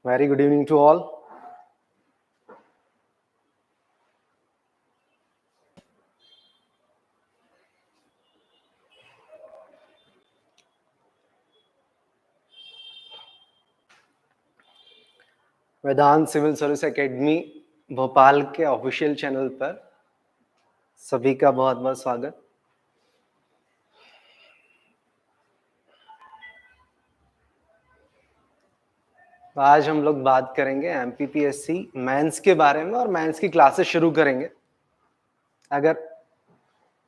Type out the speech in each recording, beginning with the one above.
Very good evening to all. Vedant civil service academy Bhopal के official channel पर सभी का बहुत बहुत स्वागत। आज हम लोग बात करेंगे एमपीपीएससी मेंस के बारे में और मेंस की क्लासेस शुरू करेंगे। अगर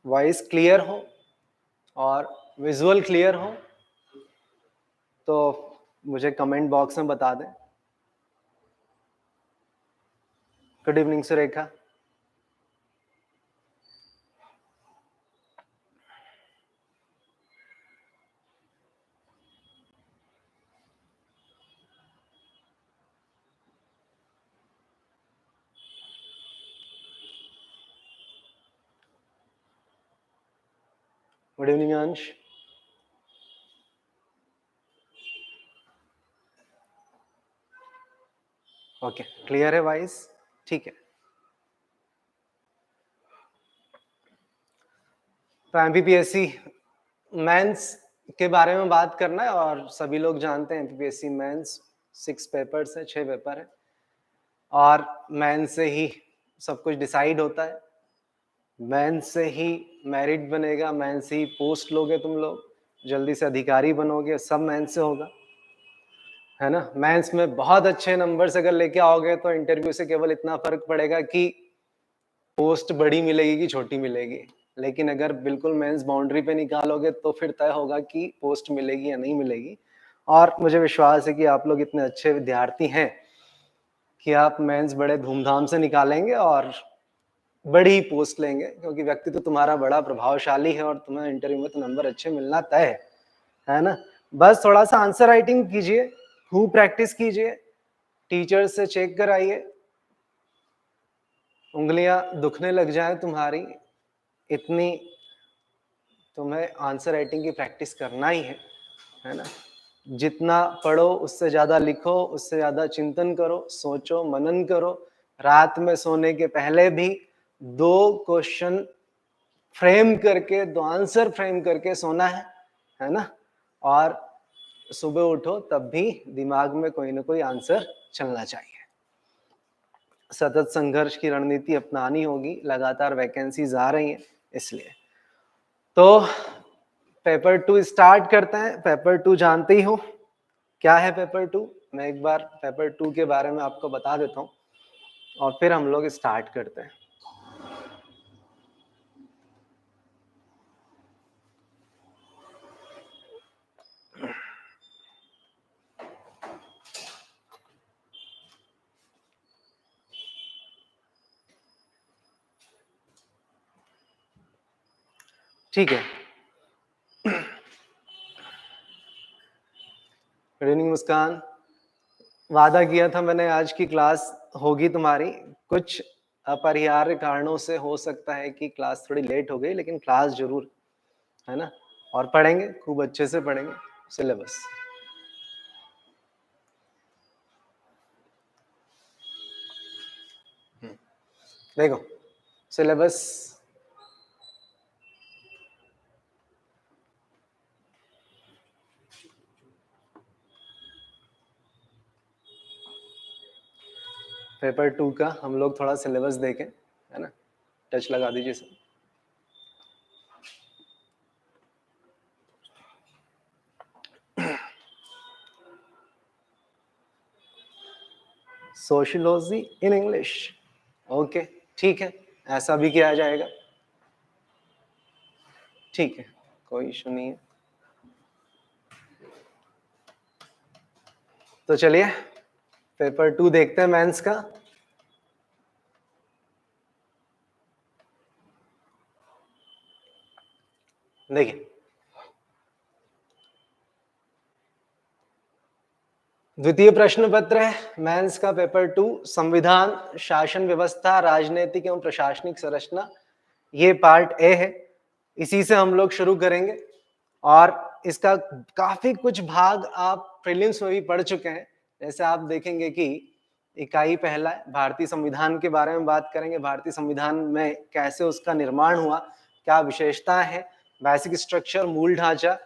वॉइस क्लियर हो और विजुअल क्लियर हो तो मुझे कमेंट बॉक्स में बता दें। Good evening Surekha. Good evening अंश। ओके, क्लियर है वॉइस? ठीक है। तो एमपीपीएससी मेंस के बारे में बात करना है और सभी लोग जानते हैं एमपीपीएससी मेंस 6 पेपर्स है, 6 पेपर है और मेंस से ही सब कुछ डिसाइड होता है। मेंस से ही मेरिट बनेगा, मेंस से ही पोस्ट लोगे तुम लोग, जल्दी से अधिकारी बनोगे, सब मेंस से होगा, है ना। मेंस में बहुत अच्छे नंबर्स अगर लेके आओगे तो इंटरव्यू से केवल इतना फर्क पड़ेगा कि पोस्ट बड़ी मिलेगी कि छोटी मिलेगी, लेकिन अगर बिल्कुल मेंस बाउंड्री पे निकालोगे तो फिर तय होगा कि पोस्ट मिलेगी या नहीं मिलेगी। और मुझे विश्वास है कि आप लोग इतने अच्छे विद्यार्थी हैं कि आप मेंस बड़े धूमधाम से निकालेंगे और बड़ी पोस्ट लेंगे, क्योंकि व्यक्ति तो तुम्हारा बड़ा प्रभावशाली है और तुम्हें इंटरव्यू में तो नंबर अच्छे मिलना तय है ना। बस थोड़ा सा आंसर राइटिंग कीजिए, खूब प्रैक्टिस कीजिए, टीचर से चेक कराइए, उंगलियां दुखने लग जाए तुम्हारी, इतनी तुम्हें आंसर राइटिंग की प्रैक्टिस करना ही है ना। जितना पढ़ो उससे ज्यादा लिखो, उससे ज्यादा चिंतन करो, सोचो, मनन करो। रात में सोने के पहले भी 2 क्वेश्चन फ्रेम करके, 2 आंसर फ्रेम करके सोना है ना। और सुबह उठो तब भी दिमाग में कोई ना कोई आंसर चलना चाहिए। सतत संघर्ष की रणनीति अपनानी होगी, लगातार वैकेंसीज आ रही हैं इसलिए। तो पेपर 2 स्टार्ट करते हैं। पेपर 2 जानते ही हो क्या है। पेपर 2 मैं एक बार पेपर 2 के बारे में आपको बता देता हूँ और फिर हम लोग स्टार्ट करते हैं। ठीक है। गुड इवनिंग मुस्कान। वादा किया था मैंने आज की क्लास होगी तुम्हारी। कुछ अपरिहार्य कारणों से हो सकता है कि क्लास थोड़ी लेट हो गई, लेकिन क्लास जरूर है ना। और पढ़ेंगे, खूब अच्छे से पढ़ेंगे सिलेबस। देखो सिलेबस पेपर 2 का हम लोग थोड़ा सिलेबस देखें, है ना। टच लगा दीजिए sir. Sociology in English, okay ठीक है, ऐसा भी किया जाएगा। ठीक है, कोई इशू नहीं है। तो चलिए पेपर 2 देखते हैं मेंस का। देखिए द्वितीय प्रश्न पत्र है मेंस का पेपर 2, संविधान, शासन व्यवस्था, राजनीतिक एवं प्रशासनिक संरचना। ये पार्ट ए है, इसी से हम लोग शुरू करेंगे। और इसका काफी कुछ भाग आप प्रीलिम्स में भी पढ़ चुके हैं, जैसे आप देखेंगे कि इकाई पहला है, भारतीय संविधान के बारे में बात करेंगे, भारतीय संविधान में कैसे उसका निर्माण हुआ, क्या विशेषताएं हैं, बेसिक स्ट्रक्चर, मूल ढांचा,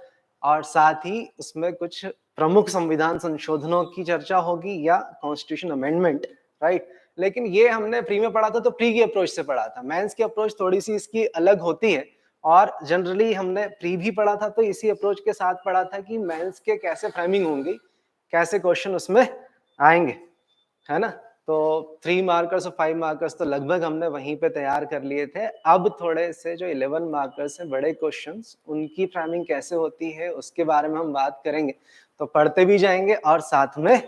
और साथ ही उसमें कुछ प्रमुख संविधान संशोधनों की चर्चा होगी या कॉन्स्टिट्यूशन अमेंडमेंट, राइट। लेकिन ये हमने प्री में पढ़ा था तो प्री की अप्रोच से पढ़ा था, मेंस की अप्रोच थोड़ी सी इसकी अलग होती है, और जनरली हमने प्री भी पढ़ा था तो इसी अप्रोच के साथ पढ़ा था कि मेंस के कैसे फ्रेमिंग होंगी, कैसे क्वेश्चन उसमें आएंगे, है ना। तो 3 मार्कर्स और 5 मार्कर्स तो लगभग हमने वहीं पे तैयार कर लिए थे। अब थोड़े से जो 11 मार्कर्स हैं, बड़े क्वेश्चंस, उनकी फ्रेमिंग कैसे होती है उसके बारे में हम बात करेंगे। तो पढ़ते भी जाएंगे और साथ में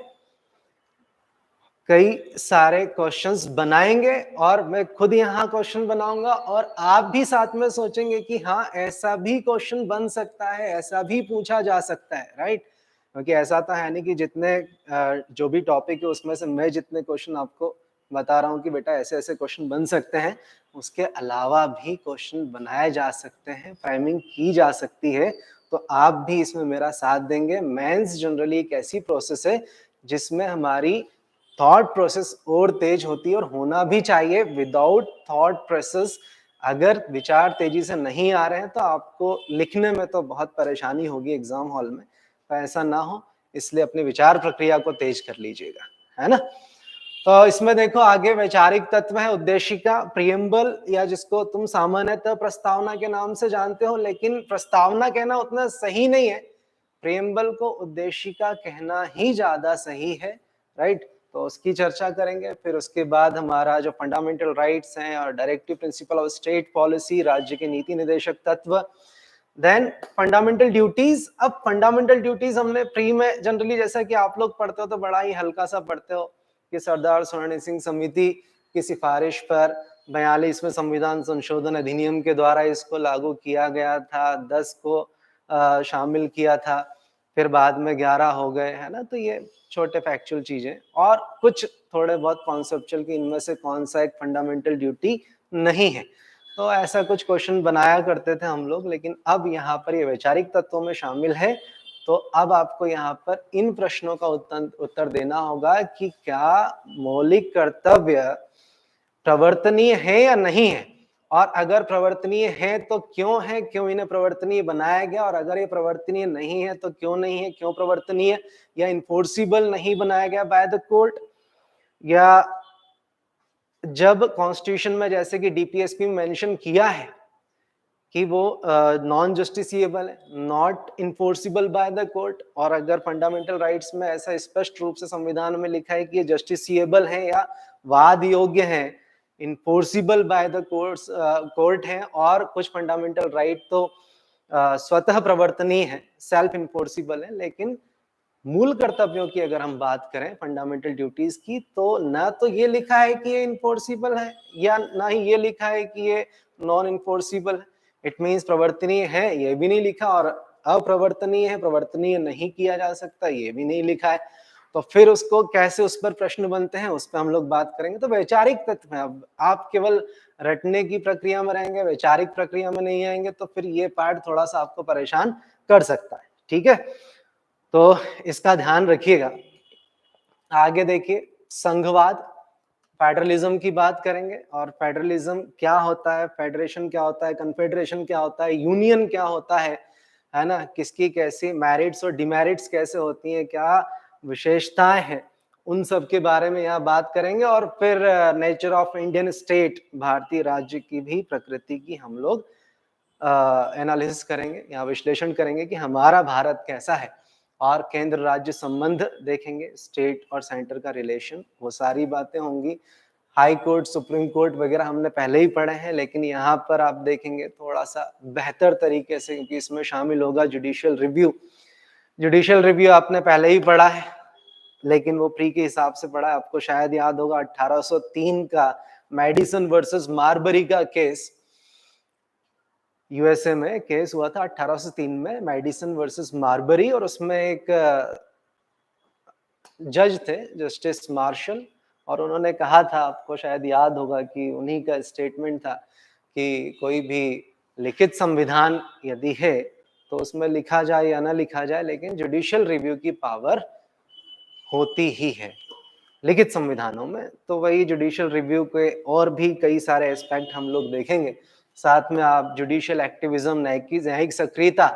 कई सारे क्वेश्चंस बनाएंगे, और मैं खुद यहाँ क्वेश्चन बनाऊंगा और आप भी साथ में सोचेंगे कि हाँ ऐसा भी क्वेश्चन बन सकता है, ऐसा भी पूछा जा सकता है, राइट। क्योंकि ऐसा तो है नहीं कि जितने जो भी टॉपिक है उसमें से मैं जितने क्वेश्चन आपको बता रहा हूँ कि बेटा ऐसे ऐसे क्वेश्चन बन सकते हैं, उसके अलावा भी क्वेश्चन बनाए जा सकते हैं, फ्रेमिंग की जा सकती है। तो आप भी इसमें मेरा साथ देंगे। मेंस जनरली एक ऐसी प्रोसेस है जिसमें हमारी थॉट प्रोसेस और तेज होती है, और होना भी चाहिए। विदाउट थॉट प्रोसेस अगर विचार तेजी से नहीं आ रहे हैं तो आपको लिखने में तो बहुत परेशानी होगी एग्जाम हॉल में, तो ऐसा ना हो, इसलिए अपनी विचार प्रक्रिया को तेज कर लीजिएगा, है ना। तो इसमें देखो आगे वैचारिक तत्व है, उद्देशिका, प्रियम्बल, या जिसको तुम सामान्यतः प्रस्तावना के नाम से जानते हो, लेकिन प्रस्तावना कहना उतना सही नहीं है, प्रियम्बल को उद्देशिका कहना ही ज्यादा सही है, राइट। तो उसकी चर्चा करेंगे। फिर उसके बाद हमारा जो फंडामेंटल राइट्स हैं और directive principle of state policy, राज्य के नीति निर्देशक तत्व, देन फंडामेंटल ड्यूटीज। अब फंडामेंटल ड्यूटीज हमने प्री में जनरली, जैसा कि आप लोग पढ़ते हो तो बड़ा ही हल्का सा पढ़ते हो कि सरदार स्वर्ण सिंह समिति की सिफारिश पर 42वें संविधान संशोधन अधिनियम के द्वारा इसको लागू किया गया था, 10 को शामिल किया था, फिर बाद में 11 हो गए, है ना। तो ये छोटे फैक्चुअल चीजें, और कुछ थोड़े बहुत कॉन्सेप्चुअल कि इनमें से कौन सा एक फंडामेंटल ड्यूटी नहीं है। तो ऐसा कुछ क्वेश्चन बनाया करते थे हम लोग, लेकिन अब यहाँ पर ये वैचारिक तत्वों में शामिल है। तो अब आपको यहाँ पर इन प्रश्नों का उत्तर देना होगा कि क्या मौलिक कर्तव्य प्रवर्तनीय है या नहीं है, और अगर प्रवर्तनीय है तो क्यों है, क्यों इन्हें प्रवर्तनीय बनाया गया, और अगर ये प्रवर्तनीय नहीं है तो क्यों नहीं है, क्यों प्रवर्तनीय या इन्फोर्सिबल नहीं बनाया गया बाय द कोर्ट, या जब कॉन्स्टिट्यूशन में जैसे कि डीपीएसपी में मेंशन किया है कि वो नॉन जस्टिसिएबल है, not enforceable by the court, और अगर फंडामेंटल राइट्स में ऐसा स्पष्ट रूप से संविधान में लिखा है कि ये जस्टिसिएबल है या वाद योग्य है, इन्फोर्सिबल बाय द कोर्ट है, और कुछ फंडामेंटल राइट तो स्वतः प्रवर्तनीय है, सेल्फ इन्फोर्सिबल है, लेकिन मूल कर्तव्यों की अगर हम बात करें, फंडामेंटल ड्यूटीज की, तो ना तो ये लिखा है कि ये इन्फोर्सिबल है, या ना ही ये लिखा है कि ये नॉन इन्फोर्सिबल है। इट मीन्स प्रवर्तनीय है ये भी नहीं लिखा, और अप्रवर्तनीय है, प्रवर्तनीय नहीं किया जा सकता, ये भी नहीं लिखा है। तो फिर उसको कैसे, उस पर प्रश्न बनते हैं, उस पर हम लोग बात करेंगे। तो वैचारिक तत्व है। अब आप केवल रटने की प्रक्रिया में रहेंगे, वैचारिक प्रक्रिया में नहीं आएंगे, तो फिर ये पार्ट थोड़ा सा आपको परेशान कर सकता है, ठीक है। तो इसका ध्यान रखिएगा। आगे देखिए, संघवाद, फेडरलिज्म की बात करेंगे, और फेडरलिज्म क्या होता है, फेडरेशन क्या होता है, कन्फेडरेशन क्या होता है, यूनियन क्या होता है ना, किसकी कैसी मेरिट्स और डिमेरिट्स कैसे होती हैं, क्या विशेषताएं हैं, उन सब के बारे में यहाँ बात करेंगे। और फिर नेचर ऑफ इंडियन स्टेट, भारतीय राज्य की भी प्रकृति की हम लोग एनालिसिस करेंगे, यहाँ विश्लेषण करेंगे कि हमारा भारत कैसा है, और केंद्र राज्य संबंध देखेंगे, स्टेट और सेंटर का रिलेशन, वो सारी बातें होंगी। हाई कोर्ट, सुप्रीम कोर्ट वगैरह हमने पहले ही पढ़े हैं, लेकिन यहाँ पर आप देखेंगे थोड़ा सा बेहतर तरीके से, क्योंकि इसमें शामिल होगा जुडिशियल रिव्यू। जुडिशियल रिव्यू आपने पहले ही पढ़ा है, लेकिन वो प्री के हिसाब से पढ़ा है। आपको शायद याद होगा 1803 का मेडिसन वर्सेस मार्बरी का केस, यूएसए में केस हुआ था 1803 में, मेडिसन वर्सेस मार्बरी, और उसमें एक जज थे, जस्टिस मार्शल, और उन्होंने कहा था, आपको शायद याद होगा कि उन्हीं का स्टेटमेंट था कि कोई भी लिखित संविधान यदि है तो उसमें लिखा जाए या ना लिखा जाए, लेकिन जुडिशियल रिव्यू की पावर होती ही है लिखित संविधानों में। तो वही जुडिशियल रिव्यू के और भी कई सारे एस्पेक्ट हम लोग देखेंगे। साथ में आप जुडिशियल एक्टिविज्म, न्यायिक सक्रियता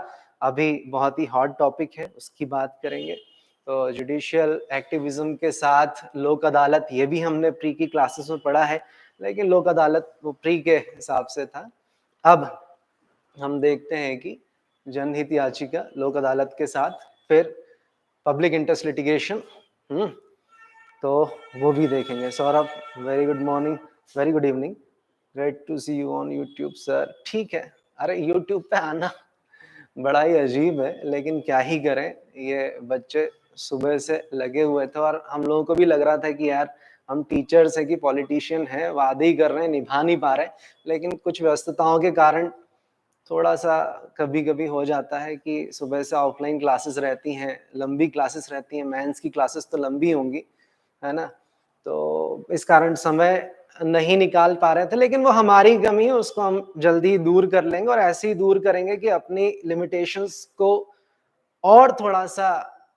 अभी बहुत ही हॉट टॉपिक है, उसकी बात करेंगे। तो जुडिशियल एक्टिविज्म के साथ लोक अदालत, ये भी हमने प्री की क्लासेस में पढ़ा है, लेकिन लोक अदालत वो प्री के हिसाब से था। अब हम देखते हैं कि जनहित याचिका, लोक अदालत के साथ फिर पब्लिक इंटरेस्ट लिटिगेशन, तो वो भी देखेंगे। Saurabh, very good morning, very good evening, great to see you on YouTube sir. ठीक है, अरे यूट्यूब पे आना बड़ा ही अजीब है, लेकिन क्या ही करें, ये बच्चे सुबह से लगे हुए थे और हम लोगों को भी लग रहा था कि यार हम टीचर्स हैं कि पॉलिटिशियन हैं, वादे ही कर रहे हैं, निभा नहीं पा रहे, लेकिन कुछ व्यस्तताओं के कारण थोड़ा सा कभी-कभी हो जाता है कि सुबह से ऑफलाइन क्लासेस रहती हैं, लंबी क्लासेस रहती हैं, मेंस की क्लासेस तो लंबी होंगी, है ना? तो इस कारण समय नहीं निकाल पा रहे थे, लेकिन वो हमारी कमी है, उसको हम जल्दी दूर कर लेंगे और ऐसे ही दूर करेंगे कि अपनी लिमिटेशंस को और थोड़ा-सा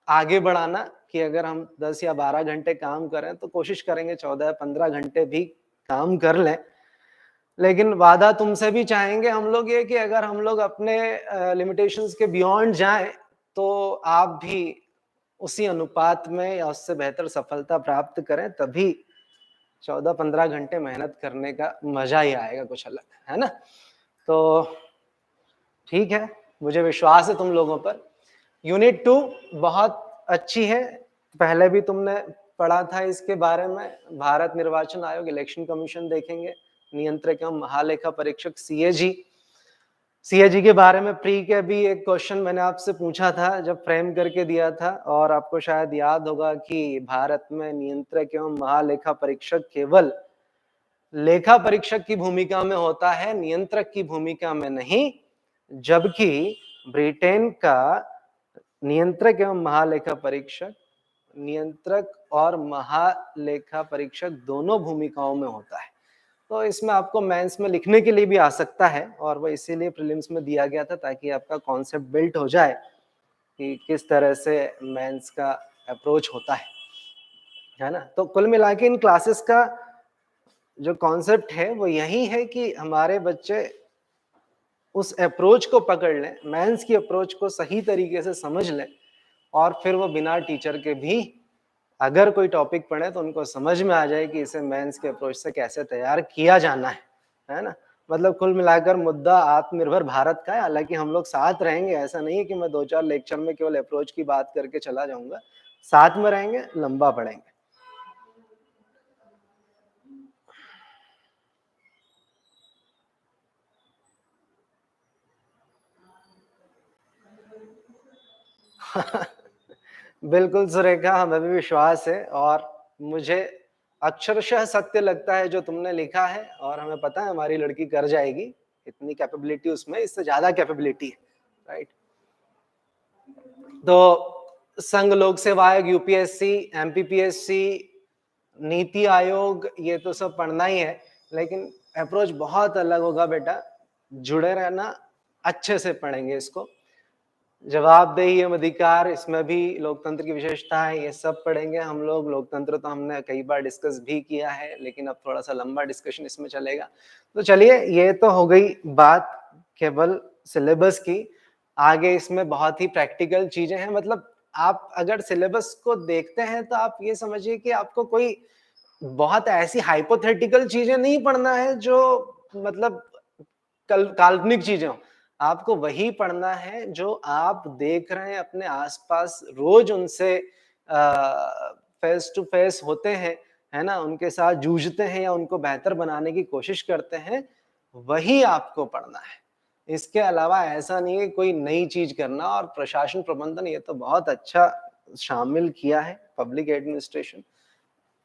आगे बढ़ाना, कि अगर हम 10 या 12 घंटे काम करें, तो कोशिश करेंगे 14 या 15 घंटे भी काम कर लें। लेकिन वादा तुमसे भी चाहेंगे हम लोग ये कि अगर हम लोग अपने लिमिटेशंस के बियॉन्ड जाएँ, तो आप भी उसी अनुपात में या उससे बेहतर सफलता प्राप्त करें, तभी 14-15 घंटे मेहनत करने का मजा ही आएगा कुछ अलग, है ना? तो ठीक है, मुझे विश्वास है तुम लोगों पर। यूनिट 2 बहुत अच्छी है, पहले भी तुमने पढ़ा था इसके बारे में। भारत निर्वाचन आयोग, इलेक्शन कमीशन देखेंगे, नियंत्रक एवं महालेखा परीक्षक सीएजी। सीएजी के बारे में प्री के भी एक क्वेश्चन मैंने आपसे पूछा था, जब फ्रेम करके दिया था, और आपको शायद याद होगा कि भारत में नियंत्रक एवं महालेखा परीक्षक केवल लेखा परीक्षक की भूमिका में होता है, नियंत्रक की भूमिका में नहीं, जबकि ब्रिटेन का नियंत्रक एवं महालेखा परीक्षक, नियंत्रक और महालेखा परीक्षक दोनों भूमिकाओं में होता है। तो इसमें आपको मेंस में लिखने के लिए भी आ सकता है, और वो इसीलिए प्रीलिम्स में दिया गया था, ताकि आपका कॉन्सेप्ट बिल्ट हो जाए कि किस तरह से मेंस का अप्रोच होता है ना? तो कुल मिला के इन क्लासेस का जो कॉन्सेप्ट है वो यही है कि हमारे बच्चे उस अप्रोच को पकड़ लें, मेंस की अप्रोच को सही तरीके से समझ लें, और फिर वो बिना टीचर के भी अगर कोई टॉपिक पढ़े तो उनको समझ में आ जाए कि इसे मेंस के अप्रोच से कैसे तैयार किया जाना है ना? मतलब कुल मिलाकर मुद्दा आत्मनिर्भर भारत का है। हालांकि हम लोग साथ रहेंगे, ऐसा नहीं है कि मैं 2-4 लेक्चर में केवल अप्रोच की बात करके चला जाऊंगा, साथ में रहेंगे, लंबा पढ़ेंगे। बिल्कुल सुरेखा, हमें भी विश्वास है, और मुझे अक्षरशः सत्य लगता है जो तुमने लिखा है, और हमें पता है हमारी लड़की कर जाएगी, इतनी कैपेबिलिटी उसमें, इससे ज्यादा कैपेबिलिटी है, राइट? तो संघ लोक सेवा आयोग, यूपीएससी, एमपीपीएससी, नीति आयोग, ये तो सब पढ़ना ही है, लेकिन अप्रोच बहुत अलग होगा बेटा, जुड़े रहना, अच्छे से पढ़ेंगे इसको। जवाबदेही एवं अधिकार, इसमें भी लोकतंत्र की विशेषता है, ये सब पढ़ेंगे हम लोग। लोकतंत्र तो हमने कई बार डिस्कस भी किया है, लेकिन अब थोड़ा सा लंबा डिस्कशन इसमें चलेगा। तो चलिए, ये तो हो गई बात केवल सिलेबस की। आगे इसमें बहुत ही प्रैक्टिकल चीजें हैं, मतलब आप अगर सिलेबस को देखते हैं तो आप ये समझिए कि आपको कोई बहुत ऐसी हाइपोथेटिकल चीजें नहीं पढ़ना है जो मतलब काल्पनिक चीजें हो। आपको वही पढ़ना है जो आप देख रहे हैं अपने आसपास, रोज उनसे फेस टू फेस होते हैं, है ना? उनके साथ जूझते हैं या उनको बेहतर बनाने की कोशिश करते हैं, वही आपको पढ़ना है। इसके अलावा ऐसा नहीं है कोई नई चीज करना। और प्रशासन प्रबंधन, ये तो बहुत अच्छा शामिल किया है, पब्लिक एडमिनिस्ट्रेशन,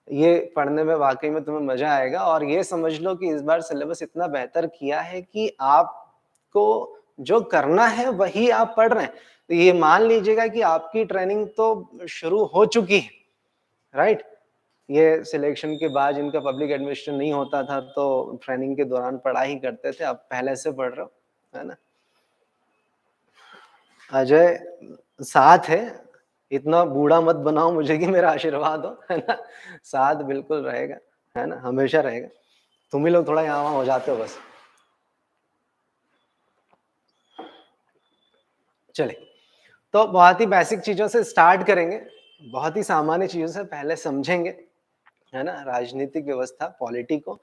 ये पढ़ने में वाकई में तुम्हें मजा आएगा। और ये समझ लो कि इस बार सिलेबस इतना बेहतर किया है कि आपको जो करना है वही आप पढ़ रहे हैं। तो ये मान लीजिएगा कि आपकी ट्रेनिंग तो शुरू हो चुकी है, राइट? ये सिलेक्शन के बाद जिनका पब्लिक एडमिनिस्ट्रेशन नहीं होता था, तो ट्रेनिंग के दौरान पढ़ाई करते थे, अब पहले से पढ़ रहे हो, है ना? अजय साथ है, इतना बूढ़ा मत बनाओ मुझे कि मेरा आशीर्वाद हो, है ना? साथ बिल्कुल रहेगा, है ना? हमेशा रहेगा। तुम ही लोग थोड़ा यहाँ वहाँ हो जाते हो बस। चलिए, तो बहुत ही बेसिक चीज़ों से स्टार्ट करेंगे, बहुत ही सामान्य चीज़ों से पहले समझेंगे, है ना? राजनीतिक व्यवस्था, पॉलिटी को,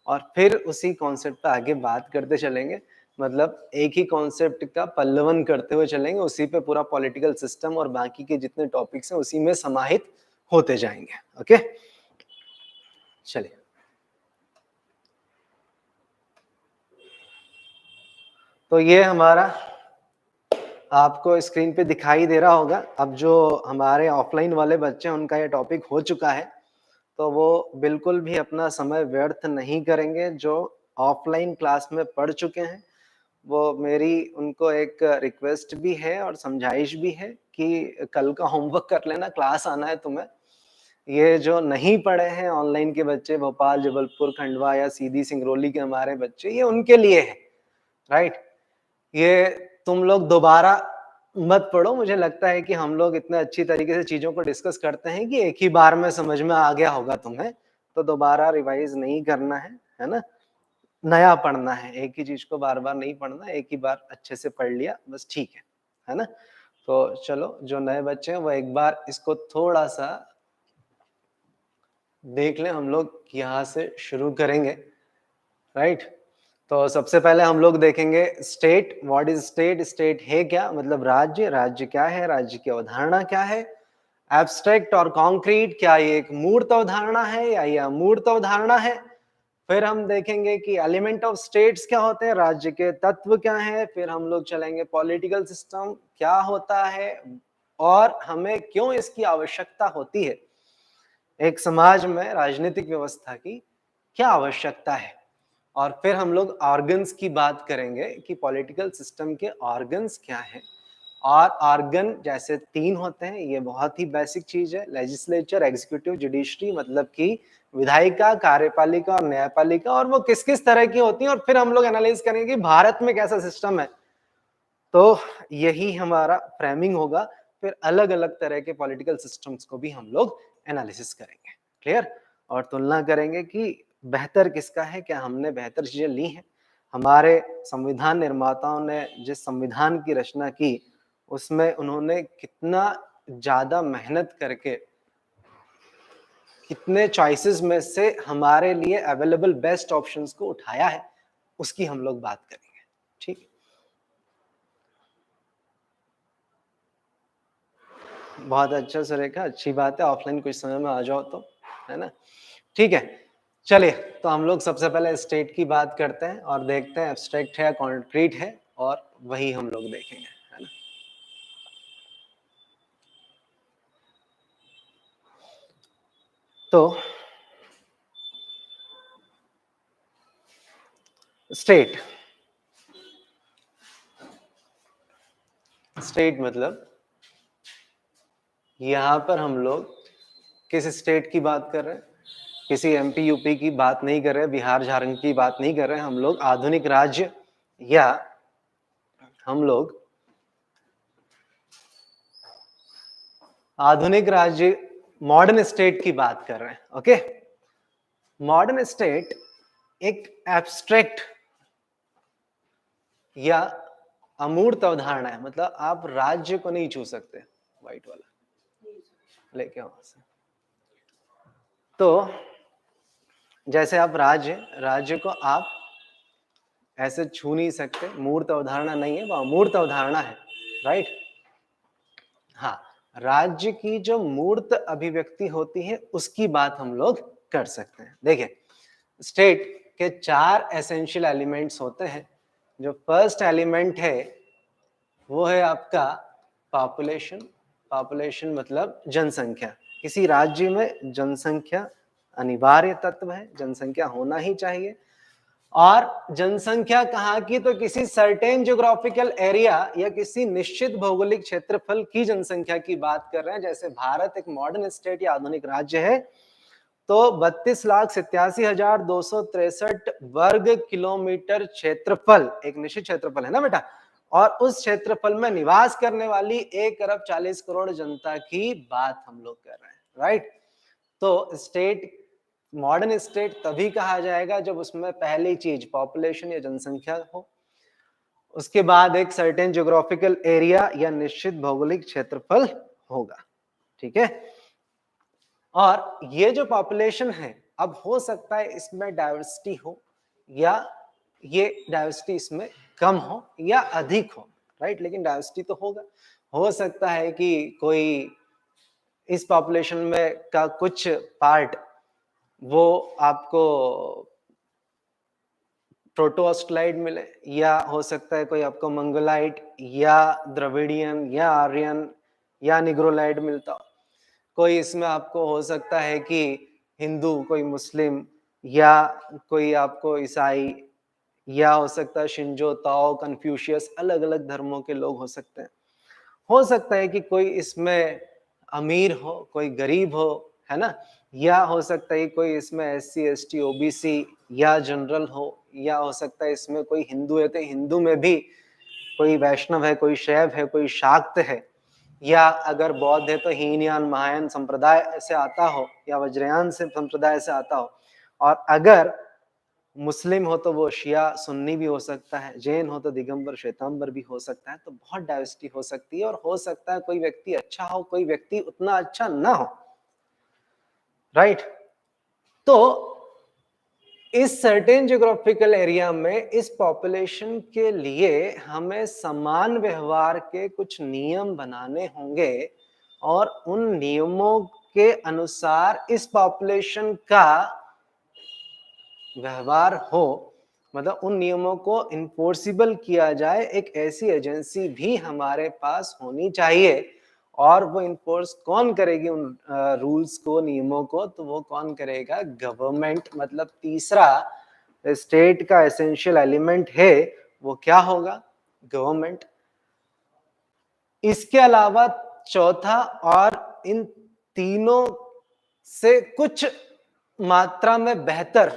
और फिर उसी कॉन्सेप्ट पे आगे बात करते चलेंगे। मतलब एक ही कॉन्सेप्ट का पल्लवन करते हुए चलेंगे, उसी पे पूरा पॉलिटिकल सिस्टम और बाकी के जितने टॉपिक्स हैं उसी में समाहित होते जाएंगे। ओके, चलिए। तो ये हमारा आपको स्क्रीन पे दिखाई दे रहा होगा। अब जो हमारे ऑफलाइन वाले बच्चे हैं उनका ये टॉपिक हो चुका है, तो वो बिल्कुल भी अपना समय व्यर्थ नहीं करेंगे। जो ऑफलाइन क्लास में पढ़ चुके हैं, वो मेरी उनको एक रिक्वेस्ट भी है और समझाइश भी है कि कल का होमवर्क कर लेना, क्लास आना है तुम्हें। ये जो नहीं पढ़े हैं ऑनलाइन के बच्चे, भोपाल, जबलपुर, खंडवा या सीधी सिंगरौली के हमारे बच्चे, ये उनके लिए है, राइट? ये तुम लोग दोबारा मत पढ़ो। मुझे लगता है कि हम लोग इतने अच्छी तरीके से चीजों को डिस्कस करते हैं कि एक ही बार में समझ में आ गया होगा तुम्हें, तो दोबारा रिवाइज नहीं करना है ना? नया पढ़ना है, एक ही चीज को बार बार नहीं पढ़ना, एक ही बार अच्छे से पढ़ लिया बस, ठीक है ना? तो चलो, जो नए बच्चे हैं वो एक बार इसको थोड़ा सा देख लें। हम लोग यहाँ से शुरू करेंगे, राइट? तो सबसे पहले हम लोग देखेंगे state. What is state? State है क्या, मतलब राज्य। राज्य क्या है, राज्य की अवधारणा क्या है? एब्स्ट्रैक्ट और कॉन्क्रीट, क्या ये एक मूर्त अवधारणा है या ये अमूर्त अवधारणा है? फिर हम देखेंगे कि एलिमेंट ऑफ स्टेट्स क्या होते हैं, राज्य के तत्व क्या हैं। फिर हम लोग चलेंगे पॉलिटिकल सिस्टम क्या होता है और हमें क्यों इसकी आवश्यकता होती है। एक समाज में राजनीतिक व्यवस्था की क्या आवश्यकता है। और फिर हम लोग ऑर्गन्स की बात करेंगे कि पॉलिटिकल सिस्टम के ऑर्गन्स क्या हैं। और ऑर्गन जैसे 3 होते हैं, ये बहुत ही बेसिक चीज है। लेजिस्लेचर, एग्जीक्यूटिव, जुडिशरी, मतलब कि विधायिका, कार्यपालिका और न्यायपालिका, और वो किस किस तरह की होती हैं। और फिर हम लोग एनालाइज करेंगे कि भारत में कैसा सिस्टम है। तो यही हमारा फ्रेमिंग होगा। फिर अलग अलग तरह के पॉलिटिकल सिस्टम्स को भी हम लोग एनालिसिस करेंगे, क्लियर? और तुलना करेंगे कि बेहतर किसका है, क्या हमने बेहतर चीजें ली हैं। हमारे संविधान निर्माताओं ने जिस संविधान की रचना की, उसमें उन्होंने कितना ज्यादा मेहनत करके कितने चॉइसेस में से हमारे लिए अवेलेबल बेस्ट ऑप्शंस को उठाया है, उसकी हम लोग बात करेंगे, ठीक? बहुत अच्छा सुरेखा, अच्छी बात है। ऑफलाइन कुछ समय में आ जाओ तो, है ना? ठीक है, चलिए। तो हम लोग सबसे पहले स्टेट की बात करते हैं और देखते हैं एब्स्ट्रैक्ट है या कॉन्क्रीट है, और वही हम लोग देखेंगे, है ना? तो स्टेट, स्टेट मतलब यहाँ पर हम लोग किस स्टेट की बात कर रहे हैं? किसी एमपी यूपी की बात नहीं कर रहे, बिहार झारखंड की बात नहीं कर रहे। हम लोग आधुनिक राज्य या हम लोग आधुनिक राज्य, मॉडर्न स्टेट की बात कर रहे हैं। ओके, मॉडर्न स्टेट एक एब्स्ट्रैक्ट या अमूर्त अवधारणा है। मतलब आप राज्य को नहीं छू सकते। व्हाइट वाला लेके वहां से। तो जैसे आप राज्य को आप ऐसे छू नहीं सकते, मूर्त अवधारणा नहीं है, वो अमूर्त अवधारणा है, राइट? हाँ, राज्य की जो मूर्त अभिव्यक्ति होती है उसकी बात हम लोग कर सकते हैं। देखिए, स्टेट के 4 एसेंशियल एलिमेंट्स होते हैं। जो फर्स्ट एलिमेंट है वो है आपका पॉपुलेशन। पॉपुलेशन मतलब जनसंख्या। किसी राज्य में जनसंख्या अनिवार्य तत्व है, जनसंख्या होना ही चाहिए। और जनसंख्या कहाँ की? तो किसी सर्टेन ज्योग्राफिकल एरिया या किसी निश्चित भौगोलिक क्षेत्रफल की जनसंख्या की बात कर रहे हैं। जैसे भारत एक मॉडर्न स्टेट या आधुनिक राज्य है, तो 32,87,263 वर्ग किलोमीटर क्षेत्रफल, एक निश्चित क्षेत्रफल है ना बेटा, और उस क्षेत्रफल में निवास करने वाली 1 अरब 40 करोड़ जनता की बात हम लोग कर रहे हैं, राइट। तो स्टेट, मॉडर्न स्टेट तभी कहा जाएगा जब उसमें पहली चीज पॉपुलेशन या जनसंख्या हो, उसके बाद एक सर्टेन ज्योग्राफिकल एरिया या निश्चित भौगोलिक क्षेत्रफल होगा, ठीक है। और ये जो पॉपुलेशन है, अब हो सकता है इसमें डाइवर्सिटी हो या ये डाइवर्सिटी इसमें कम हो या अधिक हो, राइट, लेकिन डाइवर्सिटी तो होगा। हो सकता है कि कोई इस पॉपुलेशन में का कुछ पार्ट वो आपको प्रोटोस्टलाइड मिले, या हो सकता है कोई आपको मंगोलाइट या द्रविडियन या आर्यन या निग्रोलाइड मिलता हो। कोई इसमें आपको हो सकता है कि हिंदू, कोई मुस्लिम, या कोई आपको ईसाई, या हो सकता है शिंजो, ताओ, कन्फ्यूशियस, अलग अलग धर्मों के लोग हो सकते हैं। हो सकता है कि कोई इसमें अमीर हो, कोई गरीब हो, है ना, या हो सकता है कोई इसमें SC ST OBC या जनरल हो, या हो सकता है इसमें कोई हिंदू है तो हिंदू में भी कोई वैष्णव है, कोई शैव है, कोई शाक्त है, या अगर बौद्ध है तो हीनयान महायान संप्रदाय से आता हो या वज्रयान से संप्रदाय से आता हो, और अगर मुस्लिम हो तो वो शिया सुन्नी भी हो सकता है, जैन हो तो दिगंबर श्वेतांबर भी हो सकता है। तो बहुत डाइवर्सिटी हो सकती है, और हो सकता है कोई व्यक्ति अच्छा हो, कोई व्यक्ति उतना अच्छा ना हो, राइट। तो इस सर्टेन ज्योग्राफिकल एरिया में इस पॉपुलेशन के लिए हमें समान व्यवहार के कुछ नियम बनाने होंगे, और उन नियमों के अनुसार इस पॉपुलेशन का व्यवहार हो, मतलब उन नियमों को इन्फोर्सिबल किया जाए, एक ऐसी एजेंसी भी हमारे पास होनी चाहिए। और वो इन्फोर्स कौन करेगी उन रूल्स को, नियमों को? तो वो कौन करेगा? गवर्नमेंट। मतलब तीसरा स्टेट का एसेंशियल एलिमेंट है वो क्या होगा? गवर्नमेंट। इसके अलावा चौथा, और इन तीनों से कुछ मात्रा में बेहतर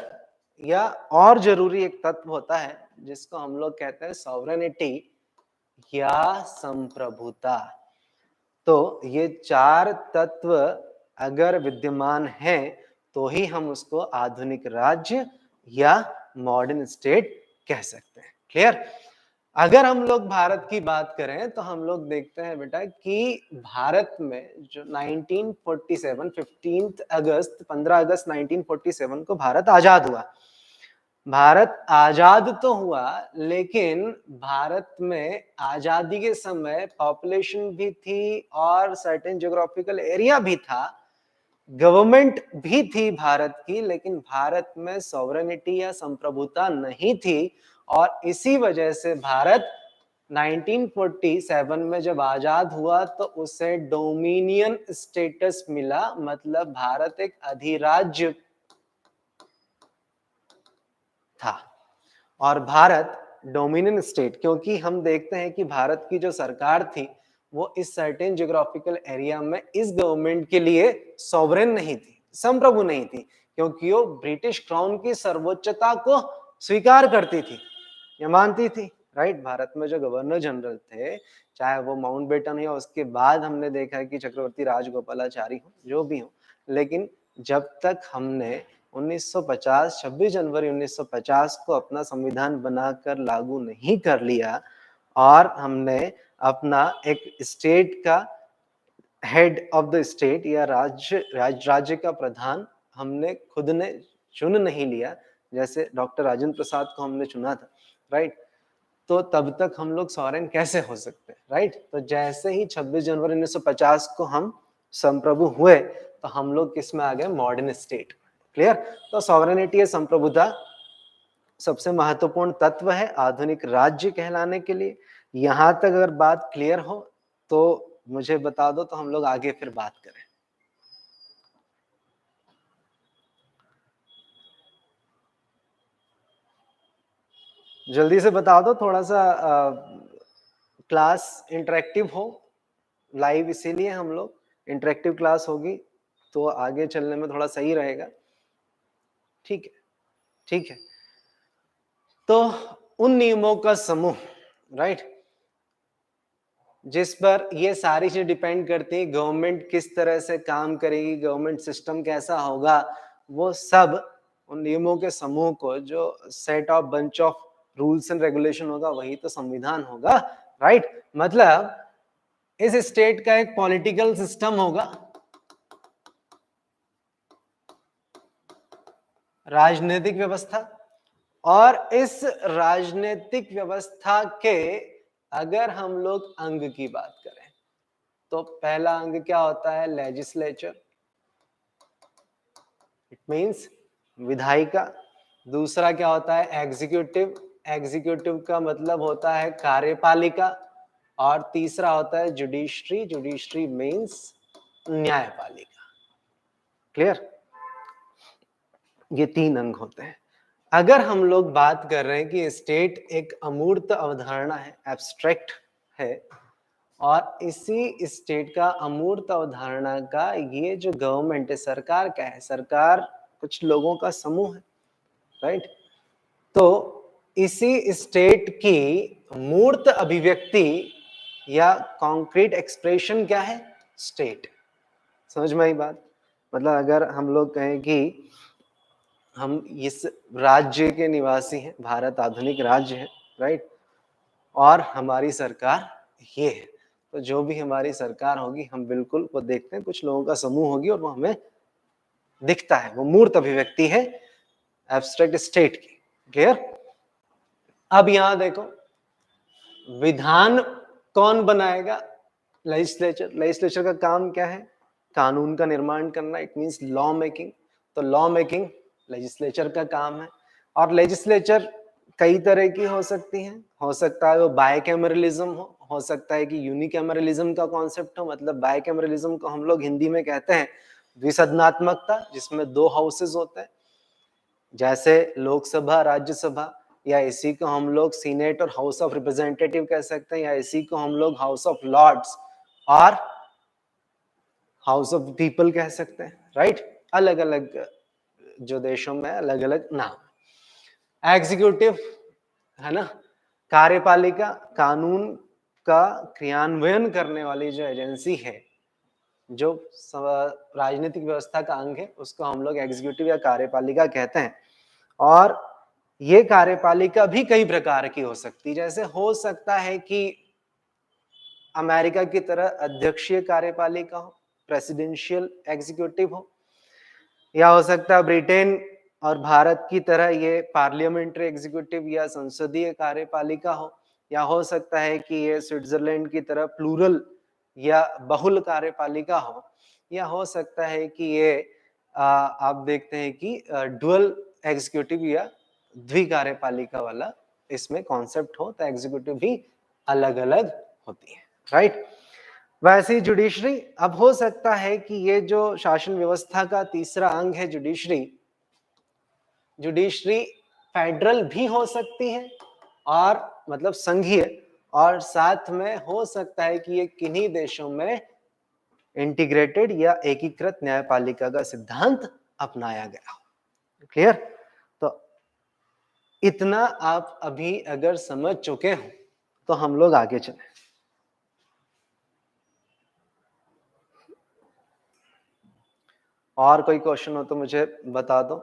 या और जरूरी एक तत्व होता है जिसको हम लोग कहते हैं सॉवरेनिटी या संप्रभुता। तो ये चार तत्व अगर विद्यमान हैं तो ही हम उसको आधुनिक राज्य या मॉडर्न स्टेट कह सकते हैं। क्लियर? अगर हम लोग भारत की बात करें तो हम लोग देखते हैं बेटा कि भारत में जो 1947 15 अगस्त 1947 को भारत आजाद हुआ। भारत आजाद तो हुआ, लेकिन भारत में आजादी के समय पॉपुलेशन भी थी और सर्टेन ज्योग्राफिकल एरिया भी था, गवर्नमेंट भी थी भारत की, लेकिन भारत में सॉवरेनिटी या संप्रभुता नहीं थी। और इसी वजह से भारत 1947 में जब आजाद हुआ तो उसे डोमिनियन स्टेटस मिला, मतलब भारत एक अधिराज्य था। और भारत डोमिनियन स्टेट, क्योंकि हम देखते हैं कि भारत की जो सरकार थी वो इस सर्टेन ज्योग्राफिकल एरिया में इस गवर्नमेंट के लिए सॉवरेन नहीं थी, संप्रभु नहीं थी, क्योंकि वो ब्रिटिश क्राउन की सर्वोच्चता को स्वीकार करती थी या मानती थी, राइट। भारत में जो गवर्नर जनरल थे, चाहे वो माउंटबेटन या उसके बाद हमने देखा है कि चक्रवर्ती राजगोपालाचारी हो, जो भी हो, लेकिन जब तक हमने 1950 26 जनवरी 1950 को अपना संविधान बनाकर लागू नहीं कर लिया और हमने अपना एक स्टेट का हेड ऑफ द स्टेट या राज्य का प्रधान हमने खुद ने चुन नहीं लिया, जैसे डॉक्टर राजेंद्र प्रसाद को हमने चुना था, राइट, तो तब तक हम लोग सॉवरेन कैसे हो सकते हैं, राइट। तो जैसे ही 26 जनवरी 1950 को हम संप्रभु हुए तो हम लोग किस में आ गए? Modern state. क्लियर? तो सॉवरेनिटी या संप्रभुता सबसे महत्वपूर्ण तत्व है आधुनिक राज्य कहलाने के लिए। यहां तक अगर बात क्लियर हो तो मुझे बता दो, तो हम लोग आगे फिर बात करें। जल्दी से बता दो, थोड़ा सा क्लास इंटरेक्टिव हो, लाइव इसीलिए हम लोग, इंटरेक्टिव क्लास होगी तो आगे चलने में थोड़ा सही रहेगा। ठीक है, ठीक है। तो उन नियमों का समूह, राइट, जिस पर ये सारी चीजें डिपेंड करती हैं, गवर्नमेंट किस तरह से काम करेगी, गवर्नमेंट सिस्टम कैसा होगा, वो सब उन नियमों के समूह को, जो set of bunch of rules and regulation होगा, वही तो संविधान होगा, राइट। मतलब इस स्टेट का एक पॉलिटिकल सिस्टम होगा, राजनीतिक व्यवस्था, और इस राजनीतिक व्यवस्था के अगर हम लोग अंग की बात करें तो पहला अंग क्या होता है, लेजिस्लेचर, इट मींस विधायिका। दूसरा क्या होता है, एग्जीक्यूटिव, एग्जीक्यूटिव का मतलब होता है कार्यपालिका। और तीसरा होता है जुडिशरी, जुडिशरी मींस न्यायपालिका। क्लियर, ये 3 अंग होते हैं। अगर हम लोग बात कर रहे हैं कि स्टेट एक अमूर्त अवधारणा है, एब्स्ट्रैक्ट है, और इसी स्टेट का अमूर्त अवधारणा का ये जो गवर्नमेंट है, सरकार क्या है, सरकार कुछ लोगों का समूह है, राइट। तो इसी स्टेट की मूर्त अभिव्यक्ति या कॉन्क्रीट एक्सप्रेशन क्या है, स्टेट। समझ में आई बात। मतलब अगर हम लोग कहें कि हम इस राज्य के निवासी हैं, भारत आधुनिक राज्य है, राइट, और हमारी सरकार ये है, तो जो भी हमारी सरकार होगी हम बिल्कुल वो देखते हैं कुछ लोगों का समूह होगी और वो हमें दिखता है, वो मूर्त अभिव्यक्ति है एब्स्ट्रैक्ट स्टेट की। क्लियर। अब यहां देखो, विधान कौन बनाएगा, लेजिस्लेचर। लेजिस्लेचर का काम क्या है, कानून का निर्माण करना, इट मींस लॉ मेकिंग। तो लॉ मेकिंग लेजिस्लेचर का काम है। और लेजिस्लेचर कई तरह की हो सकती हैं, हो सकता है वो बायकैमरलिज्म हो सकता है कि यूनिकैमरलिज्म का कॉन्सेप्ट हो। मतलब बायकैमरलिज्म को हम लोग हिंदी में कहते हैं द्विसदनात्मकता, जिसमें 2 हाउसेज होते हैं, जैसे लोकसभा राज्यसभा, या इसी को हम लोग सीनेट और हाउस ऑफ रिप्रेजेंटेटिव कह सकते हैं, या इसी को हम लोग हाउस ऑफ लॉर्ड्स और हाउस ऑफ पीपल कह सकते हैं, राइट। अलग अलग जो देशों में अलग अलग नाम। एग्जीक्यूटिव है ना, कार्यपालिका, कानून का क्रियान्वयन करने वाली जो एजेंसी है, जो राजनीतिक व्यवस्था का अंग है, उसको हम लोग एग्जीक्यूटिव या कार्यपालिका कहते हैं। और ये कार्यपालिका भी कई प्रकार की हो सकती है। जैसे हो सकता है कि अमेरिका की तरह अध्यक्षीय कार्यपालिका हो, प्रेसिडेंशियल एग्जीक्यूटिव हो, या हो सकता है ब्रिटेन और भारत की तरह ये पार्लियामेंट्री एग्जीक्यूटिव या संसदीय कार्यपालिका हो, या हो सकता है कि ये स्विट्जरलैंड की तरह प्लूरल या बहुल कार्यपालिका हो, या हो सकता है कि ये आप देखते हैं कि डुअल एग्जीक्यूटिव या द्विकार्यपालिका वाला इसमें कॉन्सेप्ट हो। तो एग्जीक्यूटिव भी अलग अलग होती है, राइट। वैसे ही जुडिशरी, अब हो सकता है कि ये जो शासन व्यवस्था का तीसरा अंग है जुडिशरी, जुडिशरी फेडरल भी हो सकती है, और मतलब संघीय, और साथ में हो सकता है कि ये किन्हीं देशों में इंटीग्रेटेड या एकीकृत न्यायपालिका का सिद्धांत अपनाया गया हो। क्लियर। तो इतना आप अभी अगर समझ चुके हो तो हम लोग आगे चले। और कोई क्वेश्चन हो तो मुझे बता दो।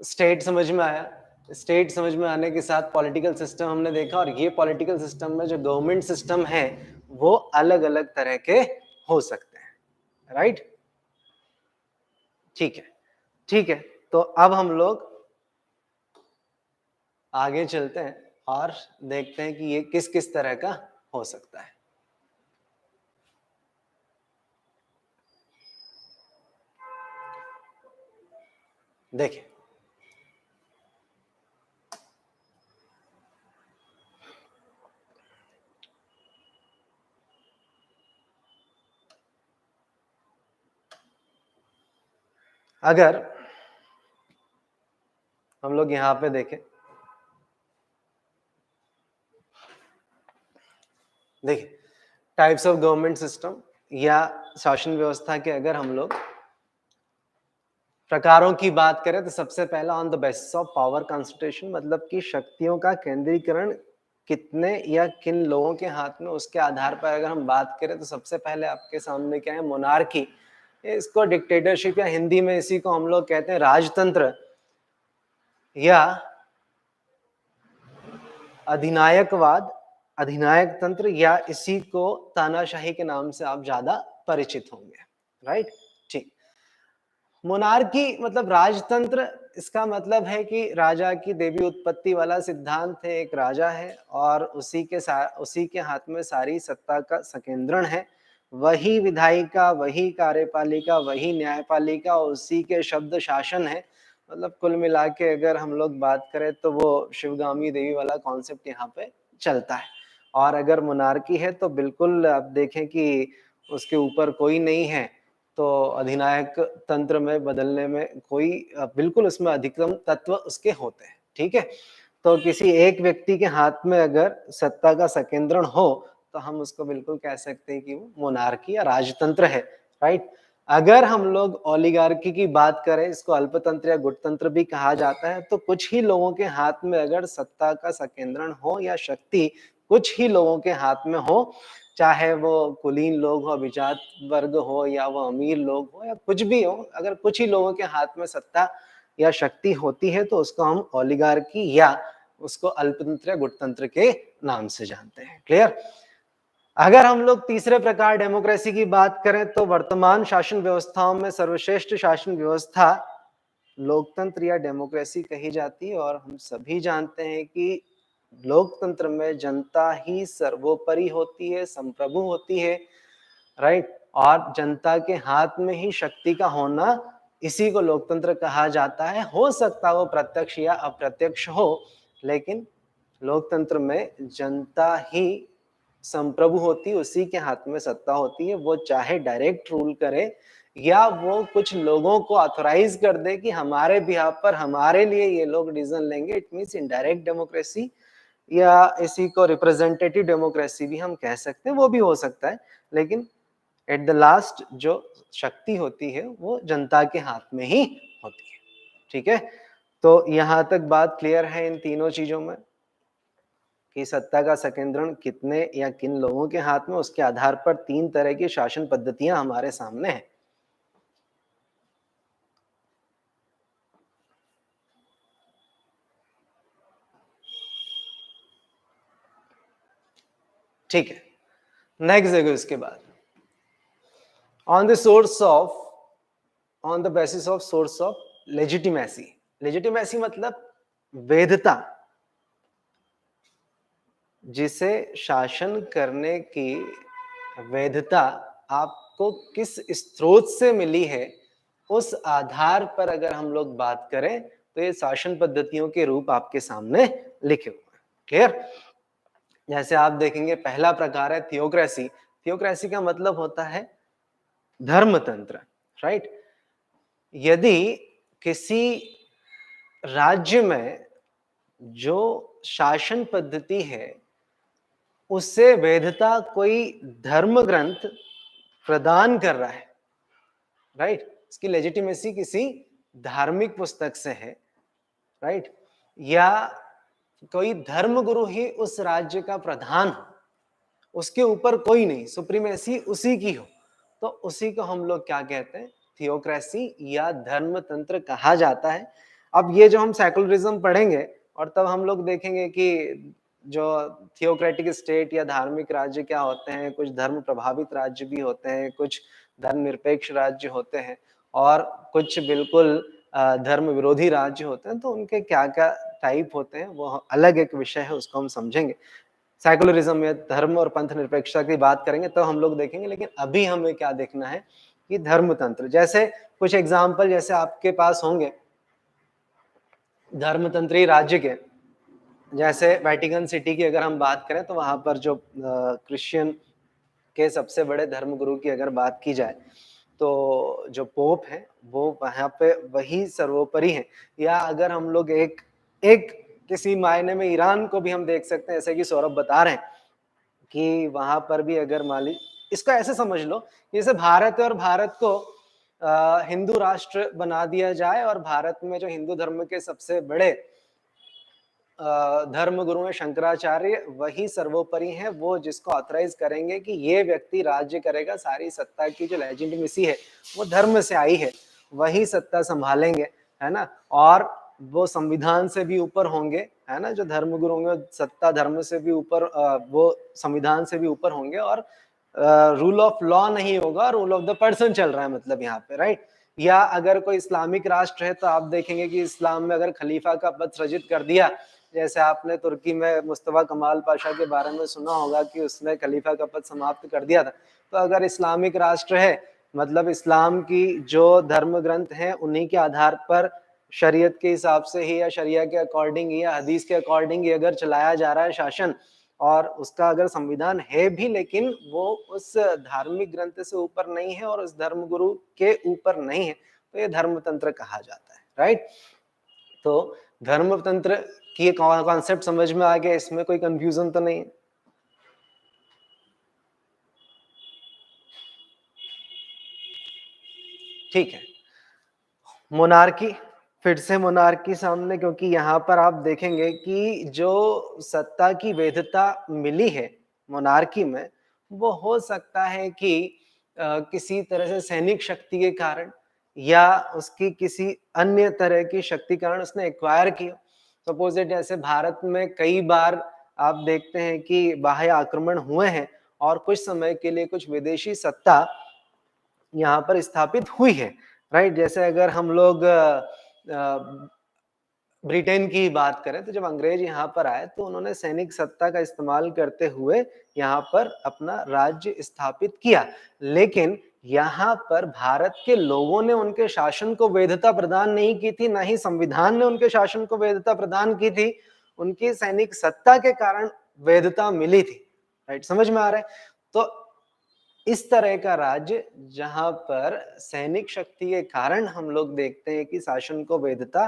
स्टेट समझ में आया। स्टेट समझ में आने के साथ पॉलिटिकल सिस्टम हमने देखा, और ये पॉलिटिकल सिस्टम में जो गवर्नमेंट सिस्टम है वो अलग अलग तरह के हो सकते हैं, राइट। ठीक है, ठीक है। तो अब हम लोग आगे चलते हैं और देखते हैं कि ये किस किस तरह का हो सकता है। देखिए, अगर हम लोग यहां पे देखें, देखिए टाइप्स ऑफ गवर्नमेंट सिस्टम या शासन व्यवस्था के अगर हम लोग प्रकारों की बात करें तो सबसे पहला on the basis of power concentration, मतलब कि शक्तियों का केंद्रीकरण कितने या किन लोगों के हाथ में, उसके आधार पर अगर हम बात करें तो सबसे पहले आपके सामने क्या है, मोनार्की। इसको डिक्टेटरशिप या हिंदी में इसी को हम लोग कहते हैं राजतंत्र या अधिनायकवाद, अधिनायक तंत्र, या इसी को तानाशाही के नाम से आप ज्यादा परिचित होंगे। राइट, ठीक। मोनार्की मतलब राजतंत्र, इसका मतलब है कि राजा की देवी उत्पत्ति वाला सिद्धांत है। एक राजा है और उसी के हाथ में सारी सत्ता का संकेंद्रण है। वही विधायिका, वही कार्यपालिका, वही न्यायपालिका, उसी के शब्द शासन है। मतलब कुल मिला के अगर हम लोग बात करें तो वो शिवगामी देवी वाला कॉन्सेप्ट यहाँ पे चलता है। और अगर मोनार्की है तो बिल्कुल आप देखें कि उसके ऊपर कोई नहीं है, तो अधिनायक तंत्र में बदलने में कोई बिल्कुल उसमें अधिकतम तत्व उसके होते हैं। ठीक है, तो किसी एक व्यक्ति के हाथ में अगर सत्ता का संकेंद्रण हो तो हम उसको बिल्कुल कह सकते हैं कि वो मोनार्की या राजतंत्र है। राइट, अगर हम लोग ओलिगार्की की बात करें, इसको अल्पतंत्र या गुटतंत्र भी कहा जाता है, तो कुछ ही लोगों के हाथ में अगर सत्ता का संकेंद्रण हो या शक्ति कुछ ही लोगों के हाथ में हो, चाहे वो कुलीन लोग हो, अभिजात वर्ग हो, या वो अमीर लोग हो, या कुछ भी हो, अगर कुछ ही लोगों के हाथ में सत्ता या शक्ति होती है तो उसको हम ओलिगार्की या उसको अल्पतंत्र या गुटतंत्र के नाम से जानते हैं। क्लियर? अगर हम लोग तीसरे प्रकार डेमोक्रेसी की बात करें तो वर्तमान शासन व्यवस्थाओं में सर्वश्रेष्ठ शासन व्यवस्था लोकतंत्र या डेमोक्रेसी कही जाती है। और हम सभी जानते हैं कि लोकतंत्र में जनता ही सर्वोपरि होती है, संप्रभु होती है। राइट, और जनता के हाथ में ही शक्ति का होना, इसी को लोकतंत्र कहा जाता है। हो सकता है वो प्रत्यक्ष या अप्रत्यक्ष हो, लेकिन लोकतंत्र में जनता ही संप्रभु होती है, उसी के हाथ में सत्ता होती है। वो चाहे डायरेक्ट रूल करे या वो कुछ लोगों को ऑथोराइज कर दे कि हमारे बिहाफ पर हमारे लिए ये लोग डिसीजन लेंगे। इट मींस इनडायरेक्ट डेमोक्रेसी, या इसी को रिप्रेजेंटेटिव डेमोक्रेसी भी हम कह सकते हैं, वो भी हो सकता है। लेकिन एट द लास्ट जो शक्ति होती है वो जनता के हाथ में ही होती है। ठीक है, तो यहां तक बात क्लियर है इन तीनों चीजों में कि सत्ता का संकेंद्रण कितने या किन लोगों के हाथ में, उसके आधार पर तीन तरह की शासन पद्धतियां हमारे सामने हैं। ठीक है, नेक्स्ट देखो इसके बाद, on the source of, on the basis of source of legitimacy. Legitimacy मतलब वैधता, जिसे शासन करने की वैधता आपको किस स्रोत से मिली है, उस आधार पर अगर हम लोग बात करें तो ये शासन पद्धतियों के रूप आपके सामने लिखे हुए हैं। क्लियर? जैसे आप देखेंगे पहला प्रकार है थियोक्रेसी। थियोक्रेसी का मतलब होता है धर्मतंत्र। राइट, यदि किसी राज्य में जो शासन पद्धति है उससे वैधता कोई धर्म ग्रंथ प्रदान कर रहा है, राइट, इसकी लेजिटिमेसी किसी धार्मिक पुस्तक से है, राइट, या कोई धर्म गुरु ही उस राज्य का प्रधान हो, उसके ऊपर कोई नहीं, सुप्रीमेसी उसी की हो, तो उसी को हम लोग क्या कहते हैं, थियोक्रेसी या धर्मतंत्र कहा जाता है। अब ये जो हम सेकुलरिज्म पढ़ेंगे और तब हम लोग देखेंगे कि जो थियोक्रेटिक स्टेट या धार्मिक राज्य क्या होते हैं, कुछ धर्म प्रभावित राज्य भी होते हैं, कुछ धर्मनिरपेक्ष राज्य होते हैं, और कुछ बिल्कुल धर्म विरोधी राज्य होते हैं। तो उनके क्या क्या टाइप होते हैं वो अलग एक विषय है, उसको हम समझेंगे। सेकुलरिज्म या धर्म और पंथ निरपेक्षता की बात करेंगे तो हम लोग देखेंगे, लेकिन अभी हमें क्या देखना है कि धर्मतंत्र, जैसे कुछ एग्जाम्पल जैसे आपके पास होंगे धर्मतंत्री राज्य के, जैसे वेटिकन सिटी की अगर हम बात करें तो वहां पर जो क्रिश्चियन के सबसे बड़े धर्मगुरु की अगर बात की जाए तो जो पोप है वो वहां पे वही सर्वोपरि है। या अगर हम लोग एक एक किसी मायने में ईरान को भी हम देख सकते हैं, जैसे कि सौरभ बता रहे हैं कि वहां पर भी अगर मान ली, इसको ऐसे समझ लो जैसे भारत है और भारत को हिंदू राष्ट्र बना दिया जाए और भारत में जो हिंदू धर्म के सबसे बड़े धर्म गुरु हैं शंकराचार्य, वही सर्वोपरि हैं, वो जिसको ऑथराइज करेंगे कि ये व्यक्ति राज्य करेगा, सारी सत्ता की जो लेजिटिमेसी है वो धर्म से आई है, वही सत्ता संभालेंगे, है ना। और वो संविधान से भी ऊपर होंगे, है ना, जो धर्म गुरु होंगे सत्ता धर्म से भी ऊपर, वो संविधान से भी ऊपर होंगे, और रूल ऑफ लॉ नहीं होगा, रूल ऑफ द पर्सन चल रहा है मतलब यहाँ पे, राइट। या अगर कोई इस्लामिक राष्ट्र है तो आप देखेंगे कि इस्लाम में अगर खलीफा का पद सृजित कर दिया, जैसे आपने तुर्की में मुस्तफा कमाल पाशा के बारे में सुना होगा कि उसने खलीफा का पद समाप्त कर दिया था। तो अगर इस्लामिक राष्ट्र है, मतलब इस्लाम की जो धर्म ग्रंथ हैं उन्हीं के आधार पर शरीयत के हिसाब से ही या शरिया के अकॉर्डिंग या हदीस के अकॉर्डिंग ही अगर चलाया जा रहा है शासन, और उसका अगर संविधान है भी लेकिन वो उस धार्मिक ग्रंथ से ऊपर नहीं है और उस धर्म गुरु के ऊपर नहीं है, तो ये धर्मतंत्र कहा जाता है, राइट। तो धर्मतंत्र की कॉन्सेप्ट समझ में आ गया, इसमें कोई कंफ्यूजन तो नहीं है। ठीक है, मोनार्की, फिर से मोनार्की सामने, क्योंकि यहाँ पर आप देखेंगे कि जो सत्ता की वैधता मिली है मोनार्की में, वो हो सकता है कि किसी तरह से सैनिक शक्ति के कारण या उसकी किसी अन्य तरह की शक्ति कारण उसने एक्वायर किया। सपोज इट, जैसे भारत में कई बार आप देखते हैं कि बाह्य आक्रमण हुए हैं और कुछ समय के लिए कुछ विदेशी सत्ता यहाँ पर स्थापित हुई है, राइट। जैसे अगर हम लोग ब्रिटेन की बात करें तो जब अंग्रेज यहाँ पर आए तो उन्होंने सैनिक सत्ता का इस्तेमाल करते हुए यहाँ पर अपना राज्य स्थापित किया, लेकिन यहाँ पर भारत के लोगों ने उनके शासन को वैधता प्रदान नहीं की थी, ना ही संविधान ने उनके शासन को वैधता प्रदान की थी, उनकी सैनिक सत्ता के कारण वैधता मिली थी, राइट। समझ में आ रहा है। तो इस तरह का राज्य जहां पर सैनिक शक्ति के कारण हम लोग देखते हैं कि शासन को वैधता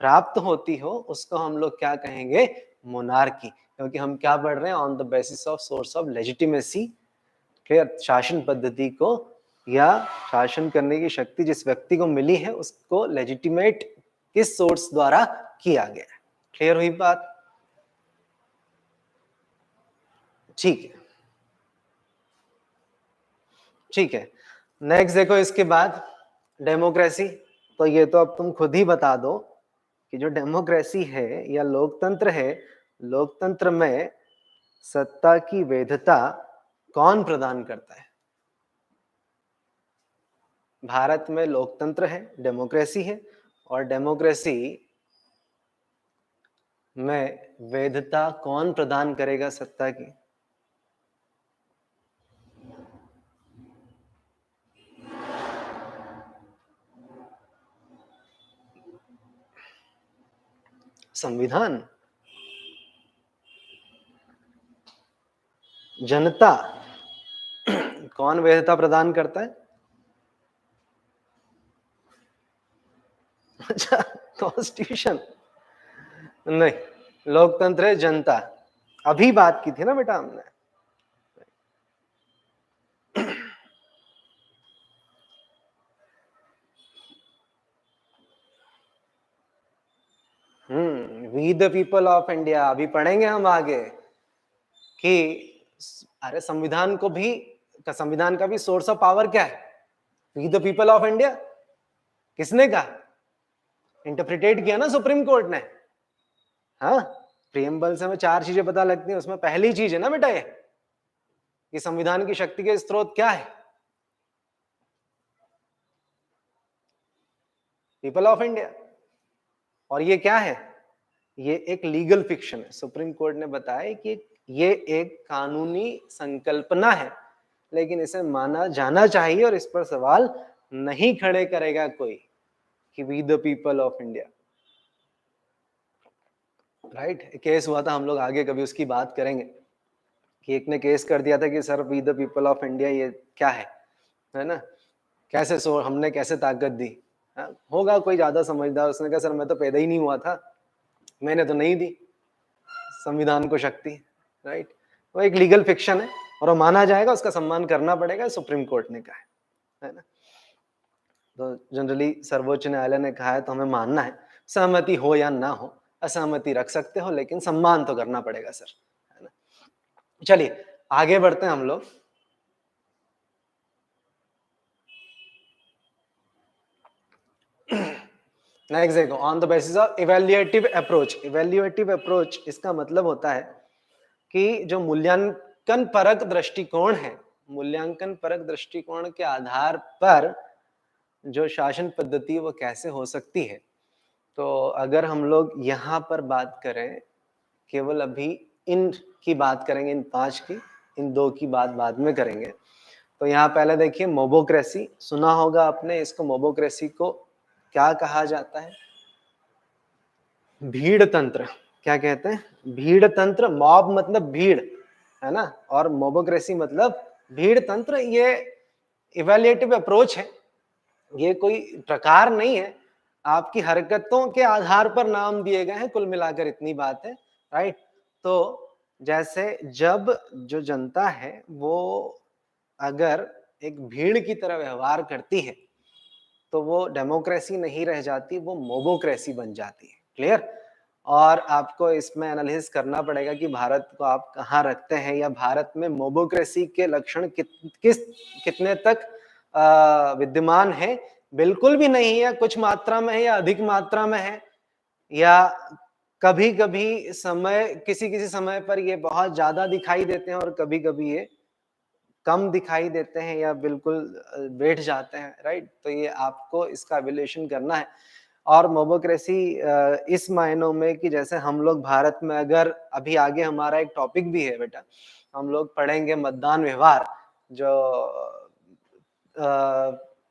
प्राप्त होती हो, उसको हम लोग क्या कहेंगे, मोनार्की। क्योंकि हम क्या पढ़ रहे हैं, on the basis of source of legitimacy, clear. शासन पद्धति को या शासन करने की शक्ति जिस व्यक्ति को मिली है उसको लेजिटिमेट किस सोर्स द्वारा किया गया है। क्लियर हुई बात? ठीक है, ठीक है। नेक्स्ट देखो, इसके बाद डेमोक्रेसी। तो ये तो अब तुम खुद ही बता दो कि जो डेमोक्रेसी है या लोकतंत्र है, लोकतंत्र में सत्ता की वैधता कौन प्रदान करता है? भारत में लोकतंत्र है, डेमोक्रेसी है, और डेमोक्रेसी में वैधता कौन प्रदान करेगा सत्ता की? संविधान, जनता। कौन वैधता प्रदान करता है? अच्छा, कॉन्स्टिट्यूशन नहीं, लोकतंत्र है जनता। अभी बात की थी ना बेटा हमने। We the people of India, अभी पढ़ेंगे हम आगे कि अरे संविधान को भी, संविधान का भी सोर्स ऑफ पावर क्या है? We the people of India. किसने कहा? इंटरप्रिटेट किया ना सुप्रीम कोर्ट ने। हाँ, प्रियम्बल से हमें 4 चीजें पता लगती हैं, उसमें पहली चीज है ना बेटा ये कि संविधान की शक्ति के स्रोत क्या है? People of India. और ये क्या है? ये एक लीगल फिक्शन है। सुप्रीम कोर्ट ने बताया कि ये एक कानूनी संकल्पना है, लेकिन इसे माना जाना चाहिए और इस पर सवाल नहीं खड़े करेगा कोई कि we the people of India, right. Case हुआ था, हम लोग आगे कभी उसकी बात करेंगे कि एक ने केस कर दिया था कि sir we the people of India ये क्या है ना, कैसे सो हमने कैसे ताकत दी? होगा कोई ज्यादा समझदार, उसने कहा सर मैं तो पैदा ही नहीं हुआ था, मैंने तो नहीं दी संविधान को शक्ति, राइट। वो एक लीगल फिक्शन है और वो माना जाएगा, उसका सम्मान करना पड़ेगा, सुप्रीम कोर्ट ने कहा है ना। तो जनरली सर्वोच्च न्यायालय ने कहा है तो हमें मानना है, सहमति हो या ना हो, असहमति रख सकते हो लेकिन सम्मान तो करना पड़ेगा सर, है ना। चलिए आगे बढ़ते हैं हम लोग। नेक्स्ट देखो, on the basis of evaluative approach. Evaluative approach इसका मतलब होता है कि जो मूल्यांकन परक दृष्टिकोण है, मूल्यांकन परक दृष्टिकोण के आधार पर जो शासन पद्धति वो कैसे हो सकती है। तो अगर हम लोग यहाँ पर बात करें, केवल अभी इन की बात करेंगे, इन 5 की, इन 2 की बात बाद में करेंगे। तो यहाँ पहले देखिए मोबोक्रेसी, सुना होगा आपने इसको। मोबोक्रेसी को क्या कहा जाता है? भीड़ तंत्र। क्या कहते हैं? भीड़ तंत्र। मॉब मतलब भीड़, है ना, और मोबोक्रेसी मतलब भीड़ तंत्र। ये इवैल्यूएटिव अप्रोच है, ये कोई प्रकार नहीं है, आपकी हरकतों के आधार पर नाम दिए गए हैं, कुल मिलाकर इतनी बात है, राइट। तो जैसे जब जो जनता है वो अगर एक भीड़ की तरह व्यवहार करती है तो वो डेमोक्रेसी नहीं रह जाती, वो मोबोक्रेसी बन जाती है। क्लियर? और आपको इसमें एनालिसिस करना पड़ेगा कि भारत को आप कहाँ रखते हैं, या भारत में मोबोक्रेसी के लक्षण कितने तक विद्यमान है। बिल्कुल भी नहीं है, कुछ मात्रा में है या अधिक मात्रा में है, या कभी कभी समय, किसी किसी समय पर ये बहुत ज्यादा दिखाई देते हैं और कभी कभी ये कम दिखाई देते हैं या बिल्कुल बैठ जाते हैं, राइट। तो ये आपको इसका एवेल्यूएशन करना है। और मोबोक्रेसी इस मायनों में कि जैसे हम लोग भारत में, अगर अभी आगे हमारा एक टॉपिक भी है बेटा, हम लोग पढ़ेंगे मतदान व्यवहार, जो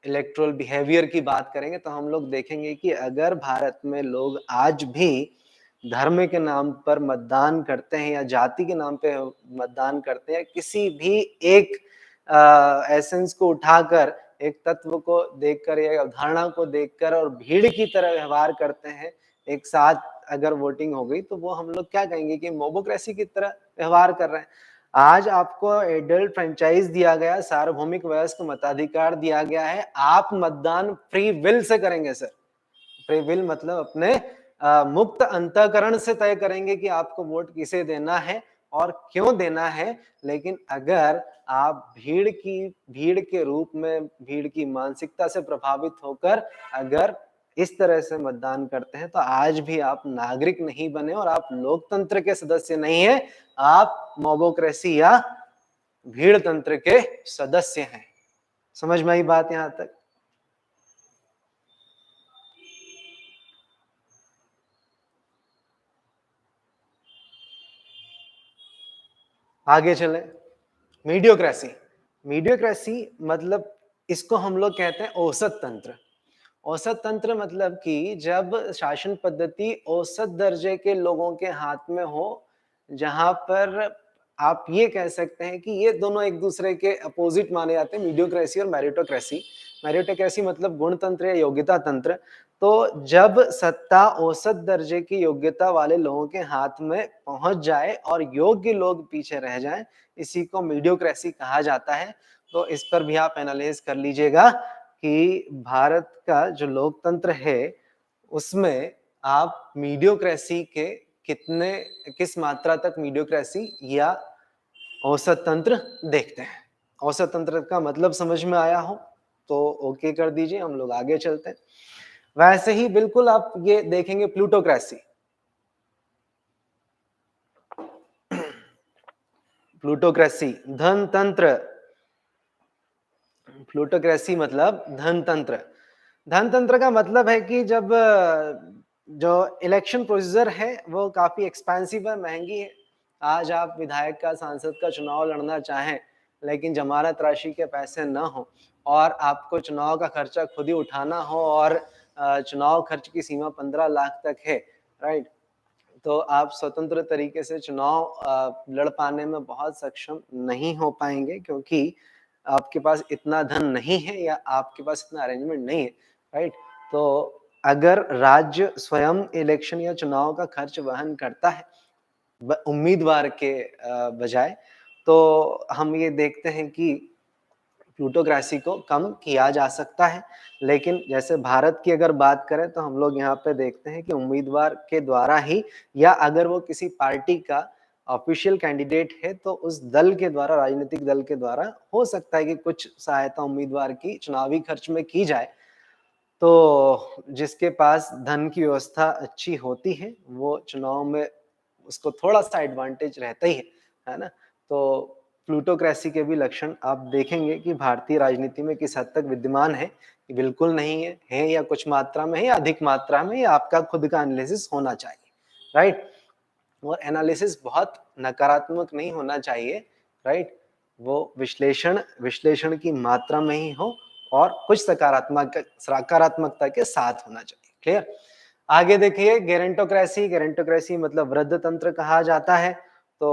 इलेक्ट्रल बिहेवियर की बात करेंगे, तो हम लोग देखेंगे कि अगर भारत में लोग आज भी धर्म के नाम पर मतदान करते हैं या जाति के नाम पे मतदान करते हैं, किसी भी एक एसेंस को उठाकर, एक तत्व को देखकर या अवधारणा को देखकर और भीड़ की तरह व्यवहार करते हैं, एक साथ अगर वोटिंग हो गई, तो वो हम लोग क्या कहेंगे कि मोबोक्रेसी की तरह व्यवहार कर रहे हैं। आज आपको एडल्ट फ्रेंचाइज दिया गया, सार्वभौमिक वयस्क मताधिकार दिया गया है, आप मतदान फ्री विल से करेंगे सर। फ्री विल मतलब अपने मुक्त अंतःकरण से तय करेंगे कि आपको वोट किसे देना है और क्यों देना है। लेकिन अगर आप भीड़ के रूप में, भीड़ की मानसिकता से प्रभावित होकर अगर इस तरह से मतदान करते हैं, तो आज भी आप नागरिक नहीं बने और आप लोकतंत्र के सदस्य नहीं है, आप मोबोक्रेसी या भीड़ तंत्र के सदस्य हैं। समझ में आई बात यहां तक? आगे चले। मीडियोक्रेसी। मीडियोक्रेसी मतलब इसको हम लोग कहते हैं औसत तंत्र। औसत तंत्र मतलब कि जब शासन पद्धति औसत दर्जे के लोगों के हाथ में हो, जहां पर आप ये कह सकते हैं कि ये दोनों एक दूसरे के अपोजिट माने जाते हैं, मीडियोक्रेसी और मेरिटोक्रेसी। मेरिटोक्रेसी मतलब गुणतंत्र या योग्यता तंत्र। तो जब सत्ता औसत दर्जे की योग्यता वाले लोगों के हाथ में पहुंच जाए और योग्य लोग पीछे रह जाएं, इसी को मीडियोक्रेसी कहा जाता है। तो इस पर भी आप एनालाइज कर लीजिएगा कि भारत का जो लोकतंत्र है उसमें आप मीडियोक्रेसी के किस मात्रा तक मीडियोक्रेसी या औसत तंत्र देखते हैं। औसत तंत्र का मतलब समझ में आया हो तो ओके कर दीजिए, हम लोग आगे चलते हैं। वैसे ही बिल्कुल आप ये देखेंगे प्लूटोक्रेसी। प्लूटोक्रेसी धन तंत्र। प्लूटोक्रेसी मतलब धन तंत्र। धन तंत्र का मतलब है कि जब जो इलेक्शन प्रोसीजर है वो काफी एक्सपेंसिव है, महंगी है। आज आप विधायक का, सांसद का चुनाव लड़ना चाहें लेकिन जमानत राशि के पैसे न हो और आपको चुनाव का खर्चा खुद ही उठाना हो और चुनाव खर्च की सीमा 15 लाख तक है, राइट। तो आप स्वतंत्र तरीके से चुनाव लड़ पाने में बहुत सक्षम नहीं हो पाएंगे, क्योंकि आपके पास इतना धन नहीं है या आपके पास इतना अरेंजमेंट नहीं है, राइट। तो अगर राज्य स्वयं इलेक्शन या चुनाव का खर्च वहन करता है उम्मीदवार के बजाय, तो हम ये देखते हैं कि प्लूटोक्रेसी को कम किया जा सकता है। लेकिन जैसे भारत की अगर बात करें तो हम लोग यहाँ पे देखते हैं कि उम्मीदवार के द्वारा ही, या अगर वो किसी पार्टी का ऑफिशियल कैंडिडेट है तो उस दल के द्वारा, राजनीतिक दल के द्वारा हो सकता है कि कुछ सहायता उम्मीदवार की चुनावी खर्च में की जाए। तो जिसके पास धन की व्यवस्था अच्छी होती है, वो चुनाव में उसको थोड़ा-सा एडवांटेज रहता ही है ना? तो प्लूटोक्रेसी के भी लक्षण आप देखेंगे कि भारतीय राजनीति में किस हद तक विद्यमान है, कि बिल्कुल नहीं है या कुछ मात्रा में है या अधिक मात्रा में, या आपका खुद का एनालिसिस होना चाहिए, राइट? और एनालिसिस बहुत नकारात्मक नहीं होना चाहिए, राइट? वो विश्लेषण की मात्रा में ही हो और कुछ सकारात्मकता के साथ होना चाहिए। क्लियर? आगे देखिए गेरेंटोक्रेसी मतलब वृद्ध तंत्र कहा जाता है। तो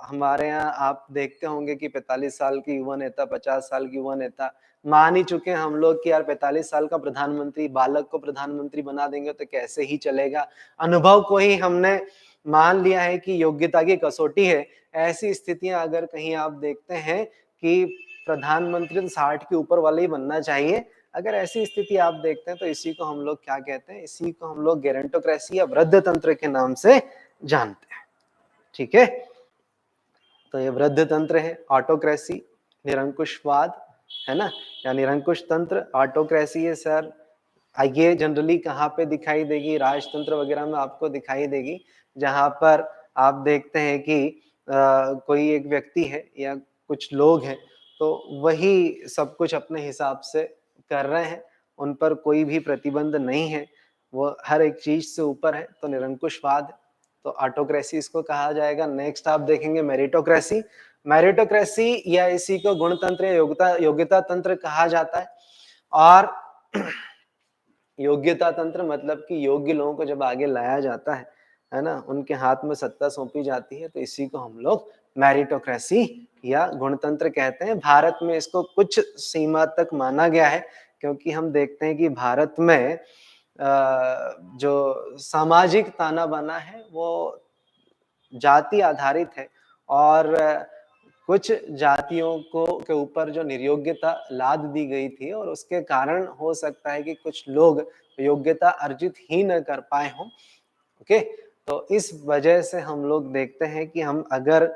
हमारे यहाँ आप देखते होंगे कि 45 साल की युवा नेता, 50 साल की युवा नेता मान ही चुके हैं हम लोग कि यार 45 साल का प्रधानमंत्री, बालक को प्रधानमंत्री बना देंगे तो कैसे ही चलेगा। अनुभव को ही हमने मान लिया है कि योग्यता की कसौटी है। ऐसी स्थितियां अगर कहीं आप देखते हैं कि प्रधानमंत्री तो 60 के ऊपर वाले ही बनना चाहिए, अगर ऐसी स्थिति आप देखते हैं तो इसी को हम लोग क्या कहते हैं, इसी को हम लोग गेरेंटोक्रेसी या वृद्ध तंत्र के नाम से जानते हैं। ठीक है, तो ये वृद्ध तंत्र है। ऑटोक्रेसी निरंकुशवाद है ना, या निरंकुश तंत्र। ऑटोक्रेसी है सर, ये जनरली कहाँ पे दिखाई देगी, राजतंत्र वगैरह में आपको दिखाई देगी, जहां पर आप देखते हैं कि कोई एक व्यक्ति है या कुछ लोग हैं तो वही सब कुछ अपने हिसाब से कर रहे हैं, उन पर कोई भी प्रतिबंध नहीं है, वो हर एक चीज से ऊपर है, तो निरंकुशवाद है। तो ऑटोक्रेसी इसको कहा जाएगा। नेक्स्ट आप देखेंगे मेरिटोक्रेसी। मेरिटोक्रेसी या इसी को गुणतंत्र या योग्यता तंत्र कहा जाता है। और योग्यता तंत्र मतलब कि योग्य लोगों को जब आगे लाया जाता है ना, उनके हाथ में सत्ता सौंपी जाती है, तो इसी को हम लोग मेरिटोक्रेसी या गुणतंत्र कहते हैं। भारत में इसको कुछ सीमा तक माना गया है, क्योंकि हम देखते हैं कि भारत में जो सामाजिक ताना बाना है वो जाति आधारित है, और कुछ जातियों को के ऊपर जो निर्योग्यता लाद दी गई थी, और उसके कारण हो सकता है कि कुछ लोग योग्यता अर्जित ही न कर पाए हों। ओके, तो इस वजह से हम लोग देखते हैं कि हम अगर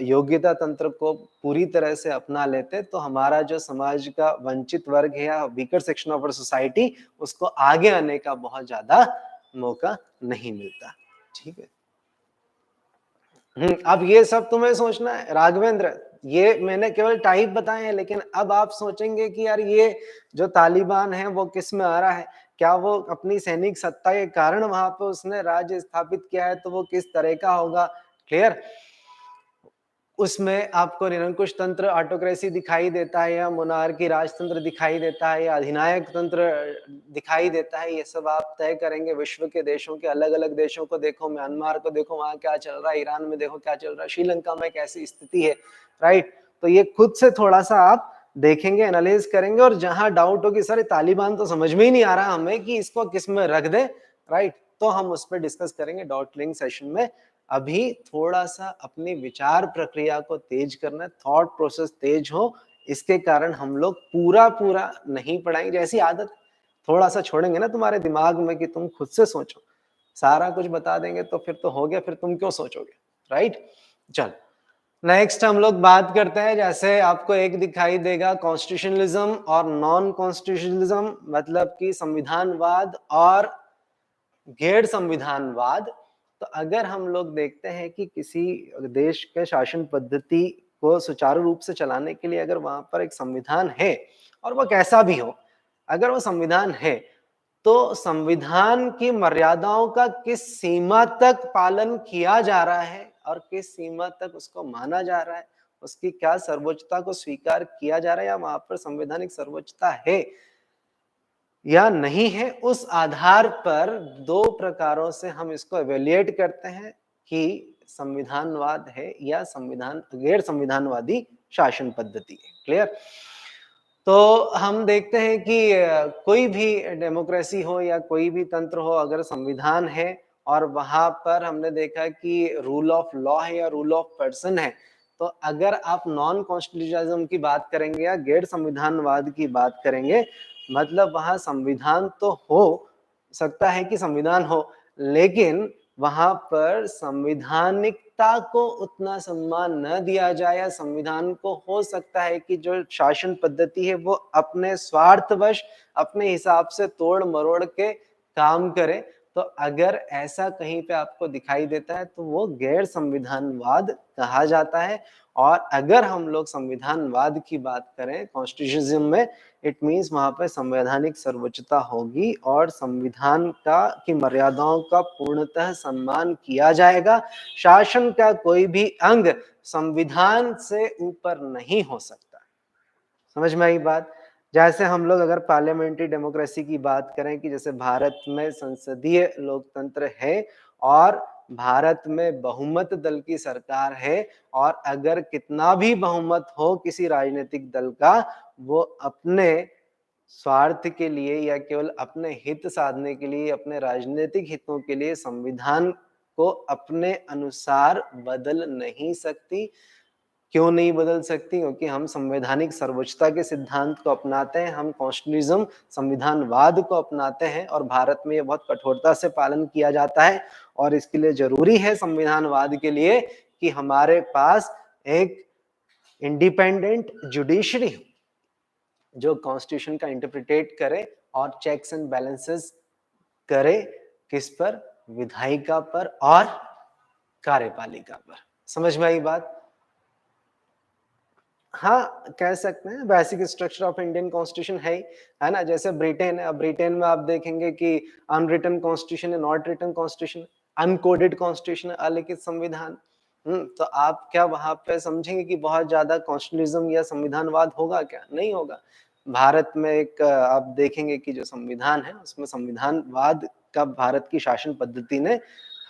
योग्यता तंत्र को पूरी तरह से अपना लेते तो हमारा जो समाज का वंचित वर्ग है या वीकर सेक्शन ऑफ सोसाइटी, उसको आगे आने का बहुत ज्यादा मौका नहीं मिलता। ठीक है, अब ये सब तुम्हें सोचना है राघवेंद्र, ये मैंने केवल टाइप बताए हैं, लेकिन अब आप सोचेंगे कि यार ये जो तालिबान है वो किस में आ रहा है, क्या वो अपनी सैनिक सत्ता के कारण वहां पे उसने राज्य स्थापित किया है, तो वो किस तरह का होगा। क्लियर? उसमें आपको निरंकुश तंत्र ऑटोक्रेसी दिखाई देता है, या मोनार्की राजतंत्र दिखाई देता है, या अधिनायक तंत्र दिखाई देता है, ये सब आप तय करेंगे। विश्व के देशों के अलग अलग देशों को देखो, म्यांमार को देखो वहां क्या चल रहा है, ईरान में देखो क्या चल रहा है, श्रीलंका में कैसी स्थिति है, राइट? तो ये खुद से थोड़ा सा आप देखेंगे, एनालाइज करेंगे, और जहां डाउट हो कि सर तालिबान तो समझ में ही नहीं आ रहा हमें कि इसको किस में रख दे, राइट, तो हम उस पर डिस्कस करेंगे डॉट लिंक सेशन में। अभी थोड़ा सा अपनी विचार प्रक्रिया को तेज करना, थॉट प्रोसेस तेज हो, इसके कारण हम लोग पूरा पूरा नहीं पढ़ाएंगे। जैसी आदत थोड़ा सा छोड़ेंगे ना तुम्हारे दिमाग में कि तुम खुद से सोचो, सारा कुछ बता देंगे तो फिर तो हो गया, फिर तुम क्यों सोचोगे, राइट? चल नेक्स्ट हम लोग बात करते हैं। जैसे आपको एक दिखाई देगा कॉन्स्टिट्यूशनलिज्म और नॉन कॉन्स्टिट्यूशनलिज्म, मतलब कि संविधानवाद और गैर संविधानवाद। तो अगर हम लोग देखते हैं कि किसी देश के शासन पद्धति को सुचारू रूप से चलाने के लिए अगर वहां पर एक संविधान है, और वो कैसा भी हो, अगर वो संविधान है, तो संविधान की मर्यादाओं का किस सीमा तक पालन किया जा रहा है और किस सीमा तक उसको माना जा रहा है, उसकी क्या सर्वोच्चता को स्वीकार किया जा रहा है, या वहां पर संवैधानिक सर्वोच्चता है या नहीं है, उस आधार पर दो प्रकारों से हम इसको एवेल्युएट करते हैं कि संविधानवाद है या गैर संविधानवादी शासन पद्धति है। क्लियर? तो हम देखते हैं कि कोई भी डेमोक्रेसी हो या कोई भी तंत्र हो, अगर संविधान है और वहां पर हमने देखा कि रूल ऑफ लॉ है या रूल ऑफ पर्सन है, तो अगर आप नॉन कॉन्स्टिट्यूशनलिज्म की बात करेंगे या गैर संविधानवाद की बात करेंगे, मतलब वहां संविधान तो हो सकता है कि संविधान हो, लेकिन वहां पर संविधानिकता को उतना सम्मान न दिया जाए, या संविधान को हो सकता है कि जो शासन पद्धति है वो अपने स्वार्थवश अपने हिसाब से तोड़ मरोड़ के काम करे। तो अगर ऐसा कहीं पे आपको दिखाई देता है तो वो गैर संविधानवाद कहा जाता है। और अगर हम लोग संविधानवाद की बात करें कॉन्स्टिट्यूशनिज्म में, इट मीन्स वहां पर संवैधानिक सर्वोच्चता होगी और संविधान का की मर्यादाओं का पूर्णतः सम्मान किया जाएगा। शासन का कोई भी अंग संविधान से ऊपर नहीं हो सकता। समझ में आई बात? जैसे हम लोग अगर पार्लियामेंट्री डेमोक्रेसी की बात करें कि जैसे भारत में संसदीय लोकतंत्र है और भारत में बहुमत दल की सरकार है, और अगर कितना भी बहुमत हो किसी राजनीतिक दल का, वो अपने स्वार्थ के लिए या केवल अपने हित साधने के लिए, अपने राजनीतिक हितों के लिए संविधान को अपने अनुसार बदल नहीं सकती। क्यों नहीं बदल सकती? क्योंकि हम संवैधानिक सर्वोच्चता के सिद्धांत को अपनाते हैं, हम कॉन्स्टिट्यूशनिज्म संविधानवाद को अपनाते हैं, और भारत में ये बहुत कठोरता से पालन किया जाता है। और इसके लिए जरूरी है संविधानवाद के लिए कि हमारे पास एक इंडिपेंडेंट जुडिशरी जो कॉन्स्टिट्यूशन का इंटरप्रिटेट करे और चेक्स एंड बैलेंसेस करे। किस पर? विधायिका पर और कार्यपालिका पर। समझ में आई बात? हाँ, कह सकते हैं basic structure of Indian constitution है ना। जैसे ब्रिटेन है, अब ब्रिटेन में आप देखेंगे कि अनरिटन कॉन्स्टिट्यूशन है, not written constitution, encoded constitution, अलिखित संविधान। तो आप क्या वहां पे समझेंगे कि बहुत ज्यादा कॉन्स्टिट्यूशनिज्म या संविधानवाद होगा? क्या नहीं होगा। भारत में एक आप देखेंगे कि जो संविधान है उसमें संविधानवाद का भारत की शासन पद्धति ने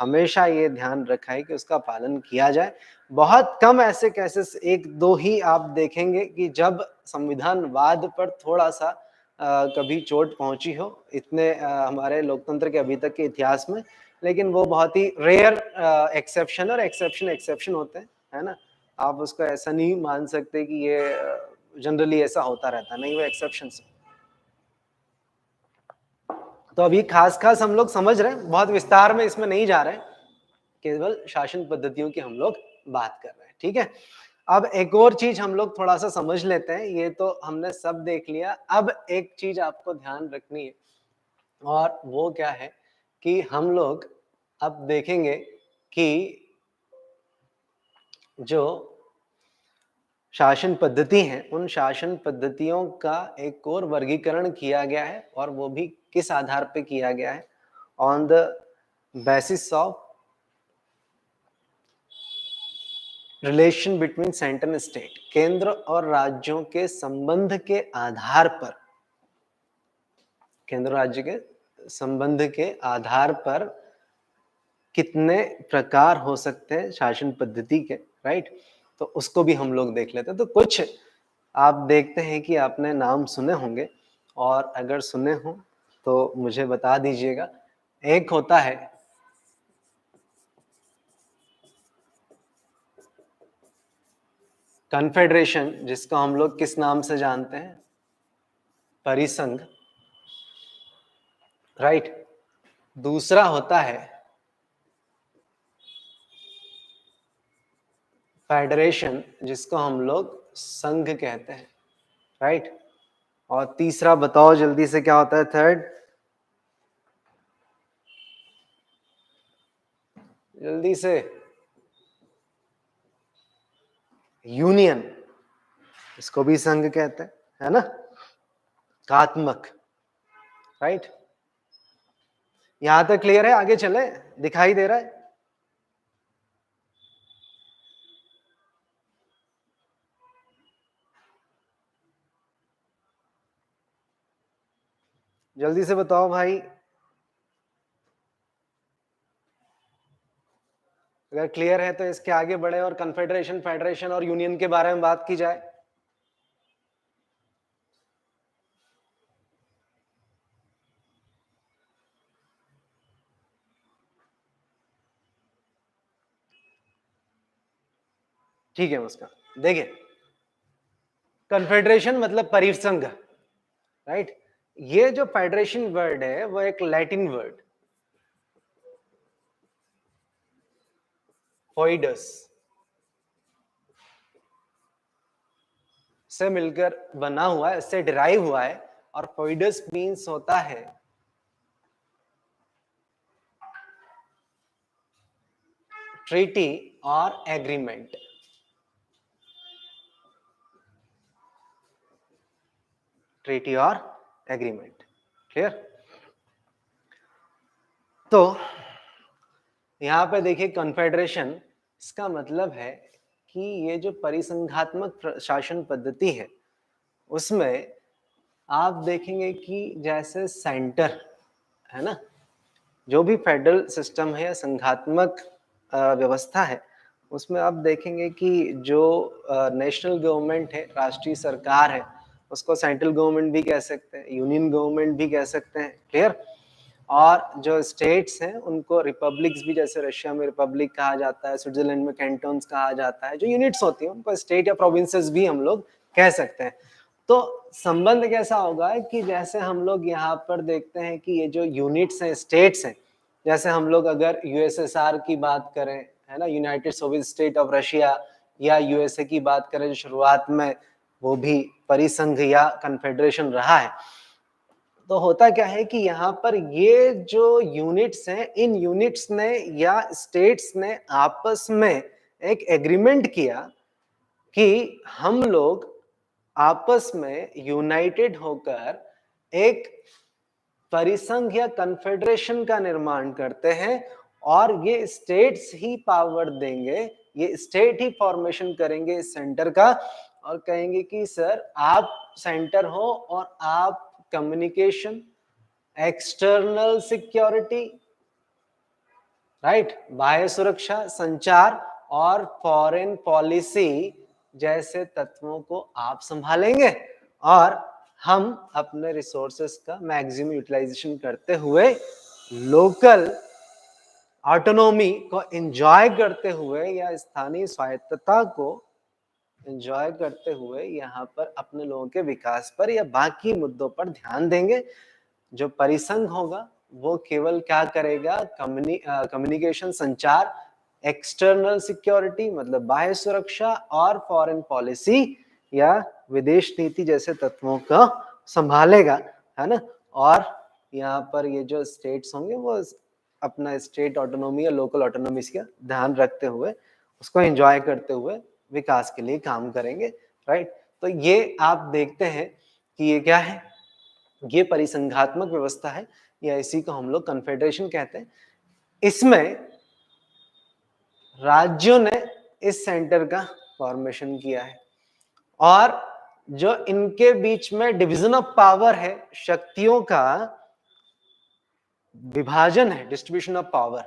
हमेशा ये ध्यान रखा है कि उसका पालन किया जाए। बहुत कम ऐसे केसेस, एक दो ही आप देखेंगे कि जब संविधानवाद पर थोड़ा सा कभी चोट पहुंची हो, इतने हमारे लोकतंत्र के अभी तक के इतिहास में। लेकिन वो बहुत ही रेयर एक्सेप्शन, और एक्सेप्शन होते हैं, है ना। आप उसको ऐसा नहीं मान सकते कि ये जनरली ऐसा होता रहता, नहीं, वो एक्सेप्शन। तो अभी खास खास हम लोग समझ रहे हैं, बहुत विस्तार में इसमें नहीं जा रहे हैं, केवल शासन पद्धतियों की हम लोग बात कर रहे हैं। ठीक है, अब एक और चीज हम लोग थोड़ा सा समझ लेते हैं। ये तो हमने सब देख लिया, अब एक चीज आपको ध्यान रखनी है, और वो क्या है कि हम लोग अब देखेंगे कि जो शासन पद्धति है, उन शासन पद्धतियों का एक और वर्गीकरण किया गया है, और वो भी किस आधार पे किया गया है? On the basis of relation between centre and state, केंद्र और राज्यों के संबंध के आधार पर, केंद्र राज्य के संबंध के आधार पर कितने प्रकार हो सकते हैं शासन पद्धति के, राइट। तो उसको भी हम लोग देख लेते हैं। तो कुछ आप देखते हैं कि आपने नाम सुने होंगे, और अगर सुने हो तो मुझे बता दीजिएगा। एक होता है कन्फेडरेशन, जिसको हम लोग किस नाम से जानते हैं? परिसंघ, राइट। दूसरा होता है फेडरेशन, जिसको हम लोग संघ कहते हैं, राइट। और तीसरा बताओ जल्दी से, क्या होता है थर्ड? जल्दी से। यूनियन, इसको भी संघ कहते हैं, है ना। एकात्मक, राइट। यहां तक क्लियर है? आगे चले, दिखाई दे रहा है? जल्दी से बताओ भाई, अगर क्लियर है तो इसके आगे बढ़े और कन्फेडरेशन, फेडरेशन और यूनियन के बारे में बात की जाए। ठीक है मुस्कान, देखिए कन्फेडरेशन मतलब परिसंघ, राइट। ये जो फेडरेशन वर्ड है वो एक लैटिन वर्ड फोइडस से मिलकर बना हुआ है, इससे डिराइव हुआ है। और फोइडस मीन्स होता है ट्रीटी और एग्रीमेंट। ट्रीटी और एग्रीमेंट, क्लियर। तो यहां पे देखिए कन्फेडरेशन, इसका मतलब है कि ये जो परिसंघात्मक शासन पद्धति है उसमें आप देखेंगे कि जैसे सेंटर है ना, जो भी फेडरल सिस्टम है या संघात्मक व्यवस्था है, उसमें आप देखेंगे कि जो नेशनल गवर्नमेंट है, राष्ट्रीय सरकार है, उसको सेंट्रल गवर्नमेंट भी कह सकते हैं, यूनियन गवर्नमेंट भी कह सकते हैं, क्लियर। और जो स्टेट्स हैं उनको रिपब्लिक्स भी, जैसे रशिया में रिपब्लिक कहा जाता है, स्विट्जरलैंड में कैंटोन्स कहा जाता है, जो यूनिट्स होती हैं उनको स्टेट या प्रोविंसेस भी हम लोग कह सकते हैं। तो संबंध कैसा होगा कि जैसे हम लोग यहाँ पर देखते हैं कि ये जो यूनिट्स हैं, स्टेट्स हैं, जैसे हम लोग अगर यूएसएसआर की बात करें, है ना, United Soviet state of Russia, या यूएसए की बात करें जो शुरुआत में वो भी परिसंघ या कन्फेडरेशन रहा है, तो होता क्या है कि यहाँ पर ये जो यूनिट्स हैं, इन यूनिट्स ने या स्टेट्स ने आपस में एक एग्रीमेंट किया कि हम लोग आपस में यूनाइटेड होकर एक परिसंघ या कन्फेडरेशन का निर्माण करते हैं, और ये स्टेट्स ही पावर देंगे, ये स्टेट ही फॉर्मेशन करेंगे इस सेंटर का, और कहेंगे कि सर आप सेंटर हो और आप कम्युनिकेशन, एक्सटर्नल सिक्योरिटी, राइट, बाह्य सुरक्षा, संचार और फॉरेन पॉलिसी जैसे तत्वों को आप संभालेंगे, और हम अपने रिसोर्सेस का मैक्सिमम यूटिलाइजेशन करते हुए लोकल ऑटोनॉमी को एंजॉय करते हुए या स्थानीय स्वायत्तता को एंजॉय करते हुए यहाँ पर अपने लोगों के विकास पर या बाकी मुद्दों पर ध्यान देंगे। जो परिसंघ होगा वो केवल क्या करेगा, कम्युनिकेशन, संचार, एक्सटर्नल सिक्योरिटी मतलब बाह्य सुरक्षा, और फॉरेन पॉलिसी या विदेश नीति जैसे तत्वों को संभालेगा, है ना। और यहाँ पर ये जो स्टेट्स होंगे वो अपना स्टेट ऑटोनॉमी या लोकल ऑटोनॉमी का ध्यान रखते हुए, उसको एंजॉय करते हुए विकास के लिए काम करेंगे, राइट। तो ये आप देखते हैं कि ये क्या है, ये परिसंघात्मक व्यवस्था है, या इसी को हम लोग कन्फेडरेशन कहते हैं। इसमें राज्यों ने इस सेंटर का फॉर्मेशन किया है, और जो इनके बीच में डिवीजन ऑफ पावर है, शक्तियों का विभाजन है, डिस्ट्रीब्यूशन ऑफ पावर,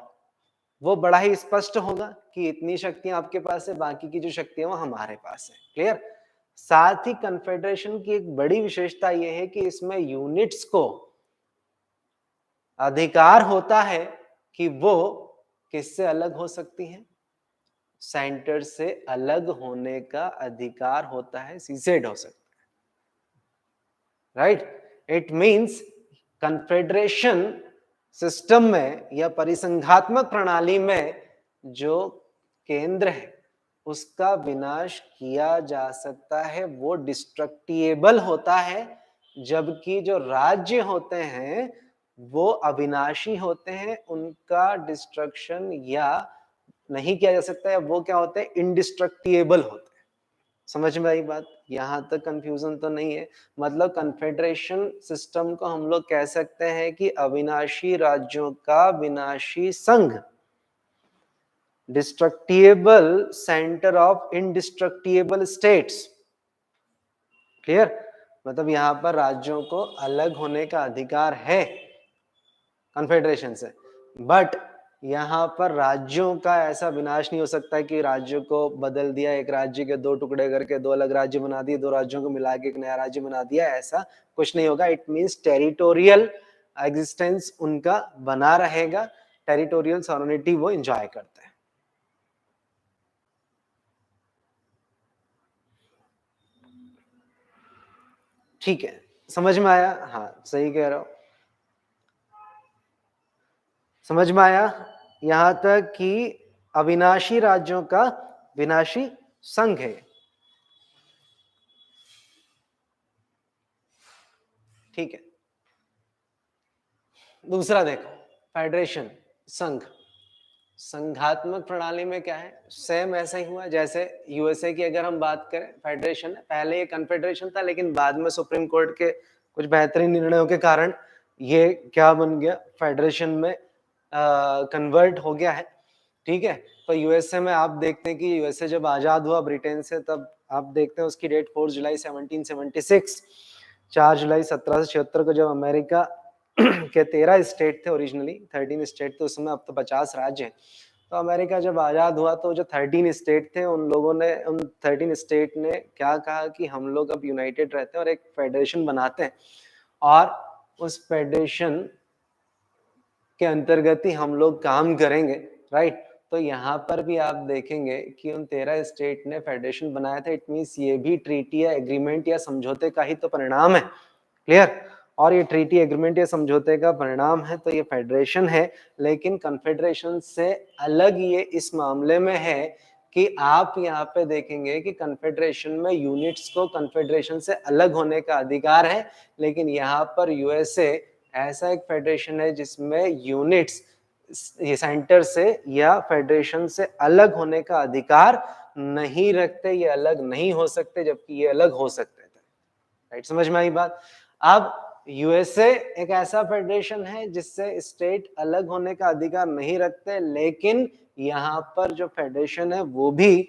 वो बड़ा ही स्पष्ट होगा कि इतनी शक्तियां आपके पास है, बाकी की जो शक्तियां वो हमारे पास है, क्लियर। साथ ही कन्फेडरेशन की एक बड़ी विशेषता यह है कि इसमें यूनिट्स को अधिकार होता है कि वो किससे अलग हो सकती हैं, सेंटर से अलग होने का अधिकार होता है, सीसेड हो सकता है, right. It means confederation system में या परिसंघात्मक प्रणाली में जो केंद्र है उसका विनाश किया जा सकता है, वो डिस्ट्रक्टिएबल होता है, जबकि जो राज्य होते हैं वो अविनाशी होते हैं, उनका डिस्ट्रक्शन या नहीं किया जा सकता है, वो क्या होते हैं, इंडिस्ट्रक्टिएबल होते हैं। समझ में आई बात, यहां तक कंफ्यूजन तो नहीं है। मतलब कन्फेडरेशन सिस्टम को हम लोग कह सकते हैं कि अविनाशी राज्यों का विनाशी संघ, डिस्ट्रक्टिएबल सेंटर ऑफ इंडिस्ट्रक्टिएबल स्टेट्स, क्लियर। मतलब यहां पर राज्यों को अलग होने का अधिकार है कन्फेडरेशन से, बट यहाँ पर राज्यों का ऐसा विनाश नहीं हो सकता है कि राज्यों को बदल दिया, एक राज्य के दो टुकड़े करके दो अलग राज्य बना दिए, दो राज्यों को मिला के एक नया राज्य बना दिया, ऐसा कुछ नहीं होगा। इट मींस टेरिटोरियल एग्जिस्टेंस उनका बना रहेगा, टेरिटोरियल सॉवरेनिटी वो एंजॉय करते हैं। ठीक है, समझ में आया? हाँ, सही कह रहे हो। समझ में आया यहां तक कि अविनाशी राज्यों का विनाशी संघ है। ठीक है, दूसरा देखो, फेडरेशन, संघ। संघात्मक प्रणाली में क्या है, सेम ऐसा ही हुआ जैसे यूएसए की अगर हम बात करें, फेडरेशन है, पहले ये कन्फेडरेशन था लेकिन बाद में सुप्रीम कोर्ट के कुछ बेहतरीन निर्णयों के कारण ये क्या बन गया, फेडरेशन में कन्वर्ट हो गया है। ठीक है, तो यूएसए में आप देखते हैं कि यूएसए जब आजाद हुआ ब्रिटेन से, तब आप देखते हैं उसकी डेट 4 जुलाई 1776, 4 जुलाई 1776 को जब अमेरिका के 13 स्टेट थे, ओरिजिनली 13 स्टेट थे उस समय, अब तो 50 राज्य हैं। तो अमेरिका जब आजाद हुआ तो जो 13 स्टेट थे उन लोगों ने, उन 13 स्टेट ने क्या कहा कि हम लोग अब यूनाइटेड रहते हैं और एक फेडरेशन बनाते हैं, और उस फेडरेशन के अंतर्गत ही हम लोग काम करेंगे, राइट। तो यहाँ पर भी आप देखेंगे कि उन 13 स्टेट ने फेडरेशन बनाया था। इट मीन्स ये भी ट्रीटी या एग्रीमेंट या समझौते का ही तो परिणाम है, क्लियर। और ये ट्रीटी एग्रीमेंट या समझौते का परिणाम है, तो ये फेडरेशन है। लेकिन कन्फेडरेशन से अलग ये इस मामले में है कि आप यहाँ पे देखेंगे कि कन्फेडरेशन में यूनिट्स को कन्फेडरेशन से अलग होने का अधिकार है, लेकिन यहाँ पर यूएसए ऐसा एक फेडरेशन है जिसमें यूनिट्स ये सेंटर से या फेडरेशन से अलग होने का अधिकार नहीं रखते, ये अलग नहीं हो सकते, जबकि ये अलग हो सकते थे, राइट। समझ में आई बात? अब यूएसए एक ऐसा फेडरेशन है जिससे स्टेट अलग होने का अधिकार नहीं रखते, लेकिन यहाँ पर जो फेडरेशन है वो भी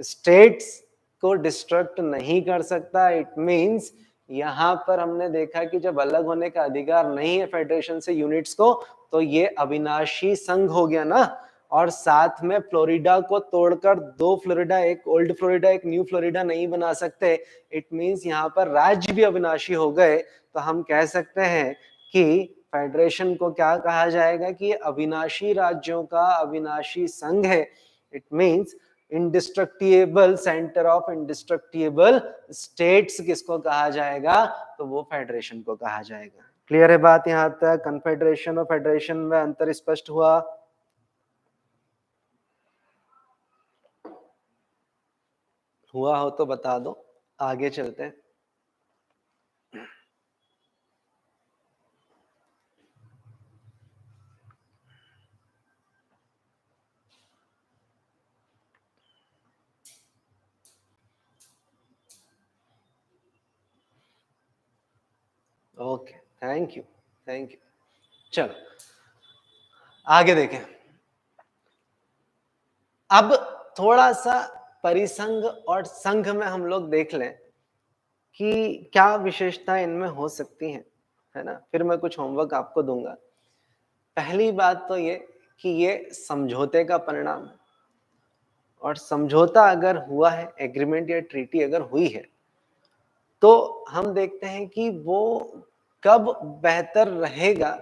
स्टेट्स को डिस्ट्रक्ट नहीं कर सकता। इट मींस यहाँ पर हमने देखा कि जब अलग होने का अधिकार नहीं है फेडरेशन से यूनिट्स को, तो ये अविनाशी संघ हो गया ना। और साथ में फ्लोरिडा को तोड़कर दो फ्लोरिडा, एक ओल्ड फ्लोरिडा एक न्यू फ्लोरिडा नहीं बना सकते। इट मींस यहाँ पर राज्य भी अविनाशी हो गए। तो हम कह सकते हैं कि फेडरेशन को क्या कहा जाएगा कि अविनाशी राज्यों का अविनाशी संघ है। It means indestructible centre of indestructible states किसको कहा जाएगा, तो वो फेडरेशन को कहा जाएगा। क्लियर है बात यहां तक? कन्फेडरेशन और फेडरेशन में अंतर स्पष्ट हुआ? हुआ हो तो बता दो, आगे चलते हैं। Okay, thank you, thank you. चलो आगे देखें। अब थोड़ा सा परिसंघ और संघ में हम लोग देख लें कि क्या विशेषता इनमें हो सकती हैं, है ना। फिर मैं कुछ होमवर्क आपको दूंगा। पहली बात तो ये कि ये समझौते का परिणाम है, और समझौता अगर हुआ है, एग्रीमेंट या ट्रीटी अगर हुई है, तो हम देखते हैं कि वो कब बेहतर रहेगा,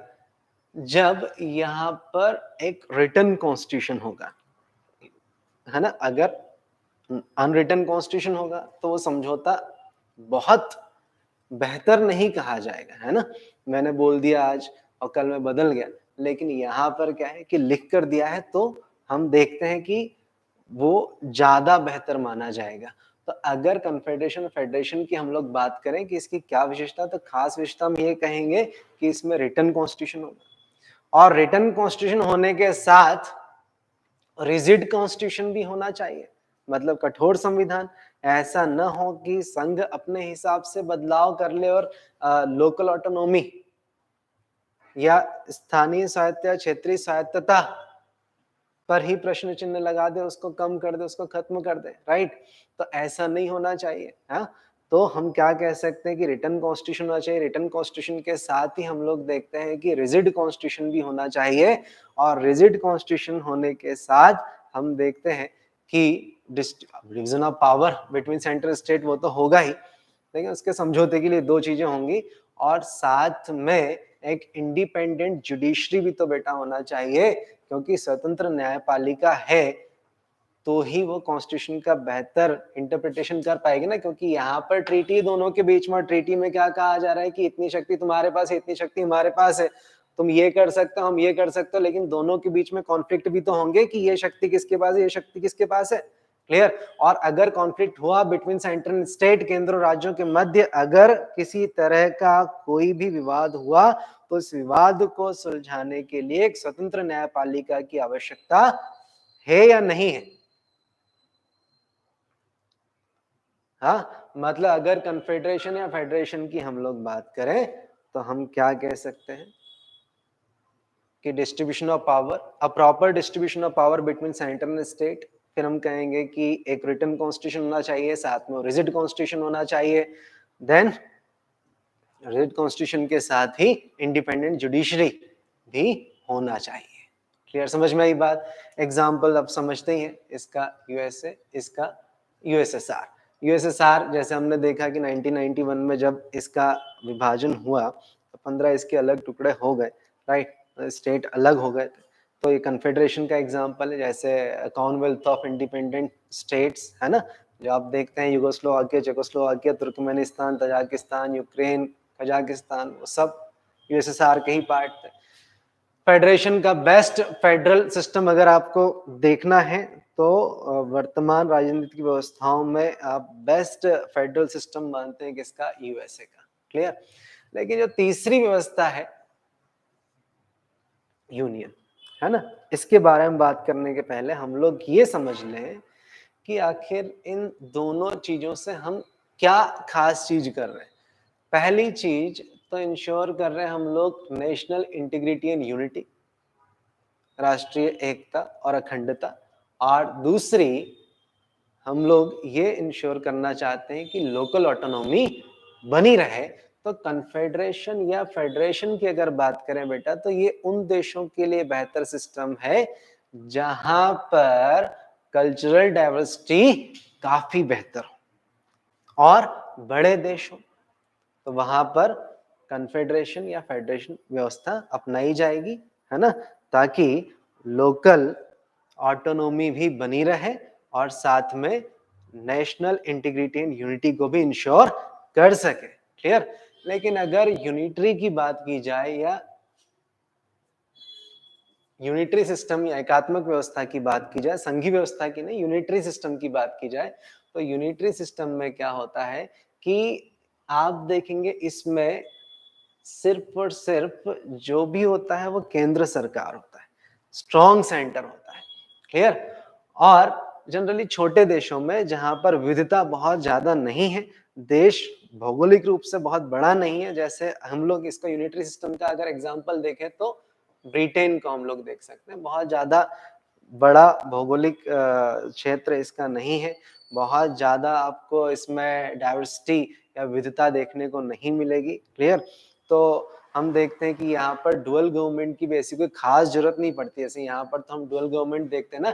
जब यहाँ पर एक रिटन कॉन्स्टिट्यूशन होगा, है ना। अगर अनरिटन कॉन्स्टिट्यूशन होगा तो वो समझौता बहुत बेहतर नहीं कहा जाएगा, है ना। मैंने बोल दिया आज और कल में बदल गया, लेकिन यहाँ पर क्या है कि लिख कर दिया है तो हम देखते हैं कि वो ज्यादा बेहतर माना जाएगा। तो अगर कन्फेडरेशन फेडरेशन की हम लोग बात करें कि इसकी क्या विशेषता, तो खास विशेषता हम ये कहेंगे कि इसमें रिटन कॉन्स्टिट्यूशन होगा, और रिटन कॉन्स्टिट्यूशन होने के साथ रिजिड कॉन्स्टिट्यूशन भी होना चाहिए, मतलब कठोर संविधान। ऐसा न हो कि संघ अपने हिसाब से बदलाव कर ले और लोकल ऑटोनॉमी या स्थानीय स्वायत्त या क्षेत्रीय स्वायत्तता पर ही प्रश्न चिन्ह लगा दे, उसको कम कर दे, उसको खत्म कर दे, राइट। तो ऐसा नहीं होना चाहिए। हाँ, तो हम क्या कह सकते हैं कि रिटन कॉन्स्टिट्यूशन होना चाहिए। रिटन कॉन्स्टिट्यूशन के साथ ही हम लोग देखते हैं कि रिजिड कॉन्स्टिट्यूशन भी होना चाहिए, और रिजिड कॉन्स्टिट्यूशन होने के साथ हम देखते हैं कि division of power between central state वो तो होगा ही, लेकिन उसके समझौते के लिए दो चीजें होंगी, और साथ में एक इंडिपेंडेंट जुडिशरी भी तो बेटा होना चाहिए, क्योंकि स्वतंत्र न्यायपालिका है तो ही वो कॉन्स्टिट्यूशन का बेहतर इंटरप्रिटेशन कर पाएगी ना, क्योंकि यहाँ पर ट्रीटी दोनों के बीच में, ट्रीटी में क्या कहा जा रहा है कि इतनी शक्ति तुम्हारे पास है, इतनी शक्ति हमारे पास है, तुम ये कर सकते हो, हम ये कर सकते हो, लेकिन दोनों के बीच में कॉन्फ्लिक्ट भी तो होंगे कि ये शक्ति किसके पास है, ये शक्ति किसके पास है। क्लियर। और अगर कॉन्फ्लिक्ट हुआ बिटवीन सेंट्रल एंड स्टेट, केंद्र और राज्यों के मध्य अगर किसी तरह का कोई भी विवाद हुआ, तो इस विवाद को सुलझाने के लिए एक स्वतंत्र न्यायपालिका की आवश्यकता है या नहीं है। हाँ, मतलब अगर कन्फेडरेशन या फेडरेशन की हम लोग बात करें तो हम क्या कह सकते हैं कि distribution of power, a proper distribution of power between centre and state. फिर हम कहेंगे कि एक रिटन कॉन्स्टिट्यूशन होना चाहिए, साथ में रिजिड कॉन्स्टिट्यूशन होना चाहिए, देन रिजिड कॉन्स्टिट्यूशन के साथ ही इंडिपेंडेंट जुडिशरी भी होना चाहिए। क्लियर, समझ में आई बात। एग्जाम्पल अब समझते ही हैं, इसका यूएसए, इसका यूएसएसआर। यूएसएसआर जैसे हमने देखा कि 1991 में जब इसका विभाजन हुआ तो 15 इसके अलग टुकड़े हो गए, राइट, स्टेट अलग हो गए थे। तो ये कन्फेडरेशन का एग्जाम्पल है, जैसे कॉमनवेल्थ ऑफ इंडिपेंडेंट स्टेट्स है ना, जो आप देखते हैं Yugoslavia, Czechoslovakia, Turkmenistan, Tajikistan, Ukraine, Kazakhstan, वो सब यूएसएसआर के ही पार्ट थे। फेडरेशन का बेस्ट फेडरल सिस्टम अगर आपको देखना है तो वर्तमान राजनीतिक व्यवस्थाओं में आप बेस्ट फेडरल सिस्टम मानते हैं किसका, यूएसए का। क्लियर। लेकिन जो तीसरी व्यवस्था है यूनियन, है ना, इसके बारे में बात करने के पहले हम लोग ये समझ लें कि आखिर इन दोनों चीजों से हम क्या खास चीज कर रहे हैं। पहली चीज तो इंश्योर कर रहे हैं हम लोग नेशनल इंटीग्रिटी एंड यूनिटी, राष्ट्रीय एकता और अखंडता, और दूसरी हम लोग ये इंश्योर करना चाहते हैं कि लोकल ऑटोनॉमी बनी रहे। तो कन्फेडरेशन या फेडरेशन की अगर बात करें बेटा, तो ये उन देशों के लिए बेहतर सिस्टम है जहां पर कल्चरल डाइवर्सिटी काफी बेहतर हो, और बड़े देश हो तो वहां पर कन्फेडरेशन या फेडरेशन व्यवस्था अपनाई जाएगी, है ना, ताकि लोकल ऑटोनॉमी भी बनी रहे और साथ में नेशनल इंटीग्रिटी एंड यूनिटी को भी इंश्योर कर सके। क्लियर। लेकिन अगर यूनिटरी की बात की जाए या यूनिटरी सिस्टम या एकात्मक व्यवस्था की बात की जाए, संघीय व्यवस्था की नहीं, यूनिटरी सिस्टम की बात की जाए, तो यूनिटरी सिस्टम में क्या होता है कि आप देखेंगे इसमें सिर्फ और सिर्फ जो भी होता है वो केंद्र सरकार होता है, स्ट्रॉन्ग सेंटर होता है। क्लियर। और जनरली छोटे देशों में जहां पर विविधता बहुत ज्यादा नहीं है, देश भौगोलिक रूप से बहुत बड़ा नहीं है, जैसे हम लोग इसका यूनिटरी सिस्टम का अगर एग्जांपल देखें तो ब्रिटेन को हम लोग देख सकते हैं, बहुत ज्यादा बड़ा भौगोलिक क्षेत्र इसका नहीं है, बहुत ज्यादा आपको इसमें डाइवर्सिटी या विविधता देखने को नहीं मिलेगी। क्लियर। तो हम देखते हैं कि यहाँ पर डुअल गवर्नमेंट की भी ऐसी कोई खास जरूरत नहीं पड़ती। ऐसे यहाँ पर तो हम डुअल गवर्नमेंट देखते हैं ना,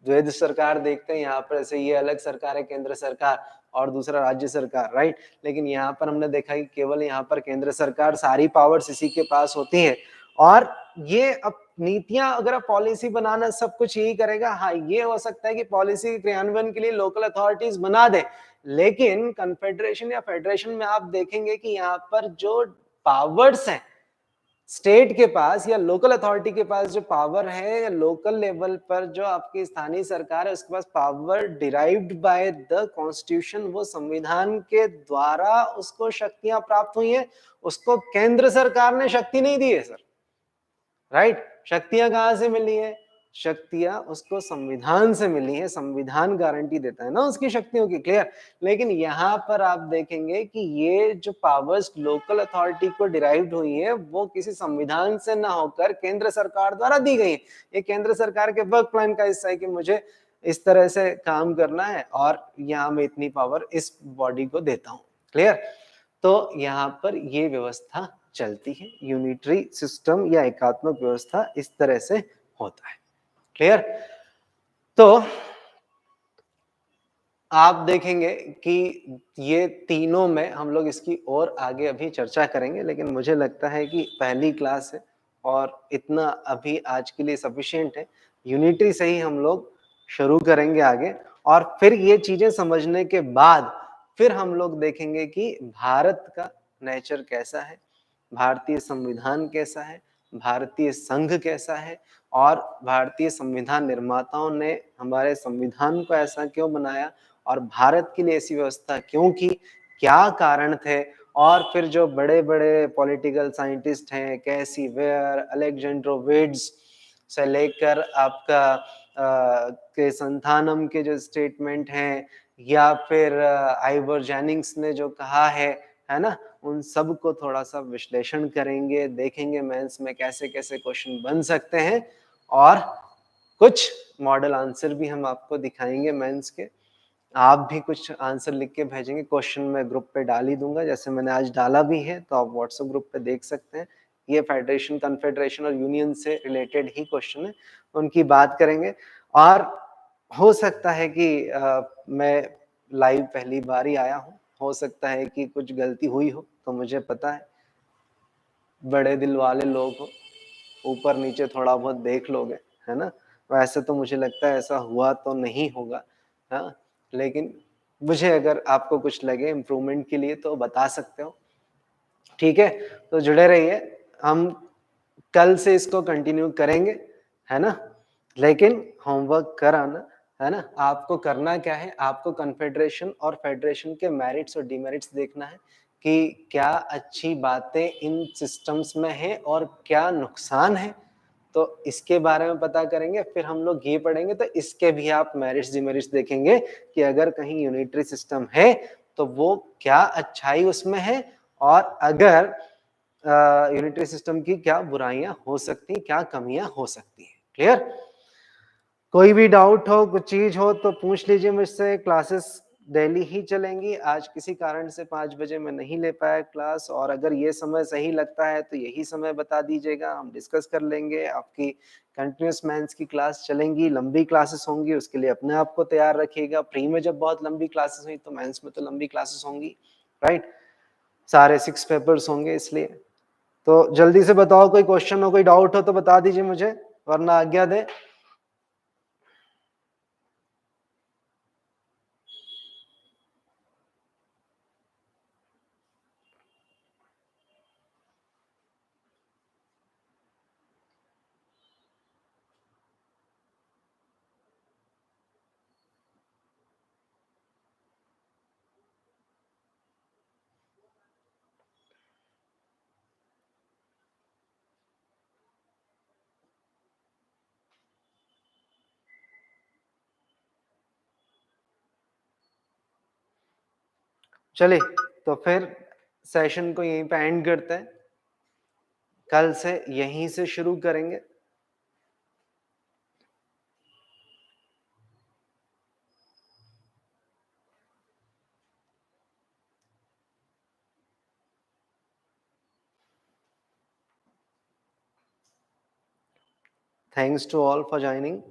द्वैध सरकार देखते हैं, यहाँ पर ऐसे ये अलग सरकार है केंद्र सरकार और दूसरा राज्य सरकार, राइट। लेकिन यहाँ पर हमने देखा कि केवल यहाँ पर केंद्र सरकार, सारी पावर्स इसी के पास होती है, और ये अब नीतियां अगर पॉलिसी बनाना सब कुछ यही करेगा। हाँ, ये हो सकता है कि पॉलिसी क्रियान्वयन के लिए लोकल अथॉरिटीज बना दे, लेकिन कन्फेडरेशन या फेडरेशन में आप देखेंगे कि यहाँ पर जो पावर्स हैं स्टेट के पास या लोकल अथॉरिटी के पास, जो पावर है या लोकल लेवल पर जो आपकी स्थानीय सरकार है उसके पास power derived by the constitution, वो संविधान के द्वारा उसको शक्तियां प्राप्त हुई है, उसको केंद्र सरकार ने शक्ति नहीं दी है सर, राइट। शक्तियां कहां से मिली है, शक्तियां उसको संविधान से मिली है, संविधान गारंटी देता है ना उसकी शक्तियों की। क्लियर। लेकिन यहाँ पर आप देखेंगे कि ये जो पावर्स लोकल अथॉरिटी को डिराइव्ड हुई है वो किसी संविधान से ना होकर केंद्र सरकार द्वारा दी गई है। ये केंद्र सरकार के वर्क प्लान का हिस्सा है कि मुझे इस तरह से काम करना है और यहाँ मैं इतनी पावर इस बॉडी को देता हूँ। क्लियर। तो यहाँ पर ये व्यवस्था चलती है, यूनिटरी सिस्टम या एकात्मक व्यवस्था इस तरह से होता है। क्लियर। तो आप देखेंगे कि ये तीनों में हम लोग इसकी और आगे अभी चर्चा करेंगे, लेकिन मुझे लगता है कि पहली क्लास है और इतना अभी आज के लिए सफिशिएंट है। यूनिटरी से ही हम लोग शुरू करेंगे आगे, और फिर ये चीजें समझने के बाद फिर हम लोग देखेंगे कि भारत का नेचर कैसा है, भारतीय संविधान कैसा है, भारतीय संघ कैसा है, और भारतीय संविधान निर्माताओं ने हमारे संविधान को ऐसा क्यों बनाया, और भारत के लिए ऐसी व्यवस्था क्यों की, क्या कारण थे। और फिर जो बड़े बड़े पॉलिटिकल साइंटिस्ट हैं, कैसी वेयर, अलेक्जेंड्रोविड्स से लेकर आपका के संथानम के जो स्टेटमेंट हैं, या फिर आइवर जेनिंग्स ने जो कहा है ना, उन सब को थोड़ा सा विश्लेषण करेंगे, देखेंगे मेंस में कैसे कैसे क्वेश्चन बन सकते हैं, और कुछ मॉडल आंसर भी हम आपको दिखाएंगे मेंस के। आप भी कुछ आंसर लिख के भेजेंगे, क्वेश्चन मैं ग्रुप पे डाल ही दूंगा, जैसे मैंने आज डाला भी है, तो आप व्हाट्सएप ग्रुप पे देख सकते हैं। ये फेडरेशन, कन्फेडरेशन और यूनियन से रिलेटेड ही क्वेश्चन है, उनकी बात करेंगे। और हो सकता है कि मैं लाइव पहली बार ही आया हूँ, हो सकता है कि कुछ गलती हुई हो, तो मुझे पता है, बड़े दिल वाले लोग हो, ऊपर नीचे थोड़ा बहुत देख लोगे, है ना। वैसे तो मुझे लगता है ऐसा हुआ तो नहीं होगा, हाँ, लेकिन मुझे अगर आपको कुछ लगे इम्प्रूवमेंट के लिए तो बता सकते हो, ठीक है। तो जुड़े रहिए, हम कल से इसको कंटिन्यू करेंगे, है ना। लेकिन होमवर्क कराना, है ना। आपको करना क्या है, आपको कन्फेडरेशन और फेडरेशन के मेरिट्स और डिमेरिट्स देखना है कि क्या अच्छी बातें इन सिस्टम्स में है और क्या नुकसान है, तो इसके बारे में पता करेंगे। फिर हम लोग ये पढ़ेंगे तो इसके भी आप मेरिट्स डिमेरिट्स देखेंगे कि अगर कहीं यूनिटरी सिस्टम है तो वो क्या अच्छाई उसमें है, और अगर यूनिटरी सिस्टम की क्या बुराइयां हो सकती, क्या कमियां हो सकती हैं। क्लियर। कोई भी डाउट हो, कुछ चीज हो तो पूछ लीजिए मुझसे। क्लासेस डेली ही चलेंगी, आज किसी कारण से 5 बजे मैं नहीं ले पाया क्लास, और अगर ये समय सही लगता है तो यही समय बता दीजिएगा, हम डिस्कस कर लेंगे। आपकी कंटिन्यूस मैथ्स की क्लास चलेंगी, लंबी क्लासेस होंगी, उसके लिए अपने आप को तैयार रखिएगा। प्री में जब बहुत लंबी क्लासेस हुई तो मैथ्स में तो लंबी क्लासेस होंगी, राइट। सारे 6 पेपर्स होंगे, इसलिए तो जल्दी से बताओ, कोई क्वेश्चन हो, कोई डाउट हो तो बता दीजिए मुझे, वरना आज्ञा दे। चलिए, तो फिर सेशन को यहीं पे एंड करते हैं, कल से यहीं से शुरू करेंगे। Thanks to all for joining.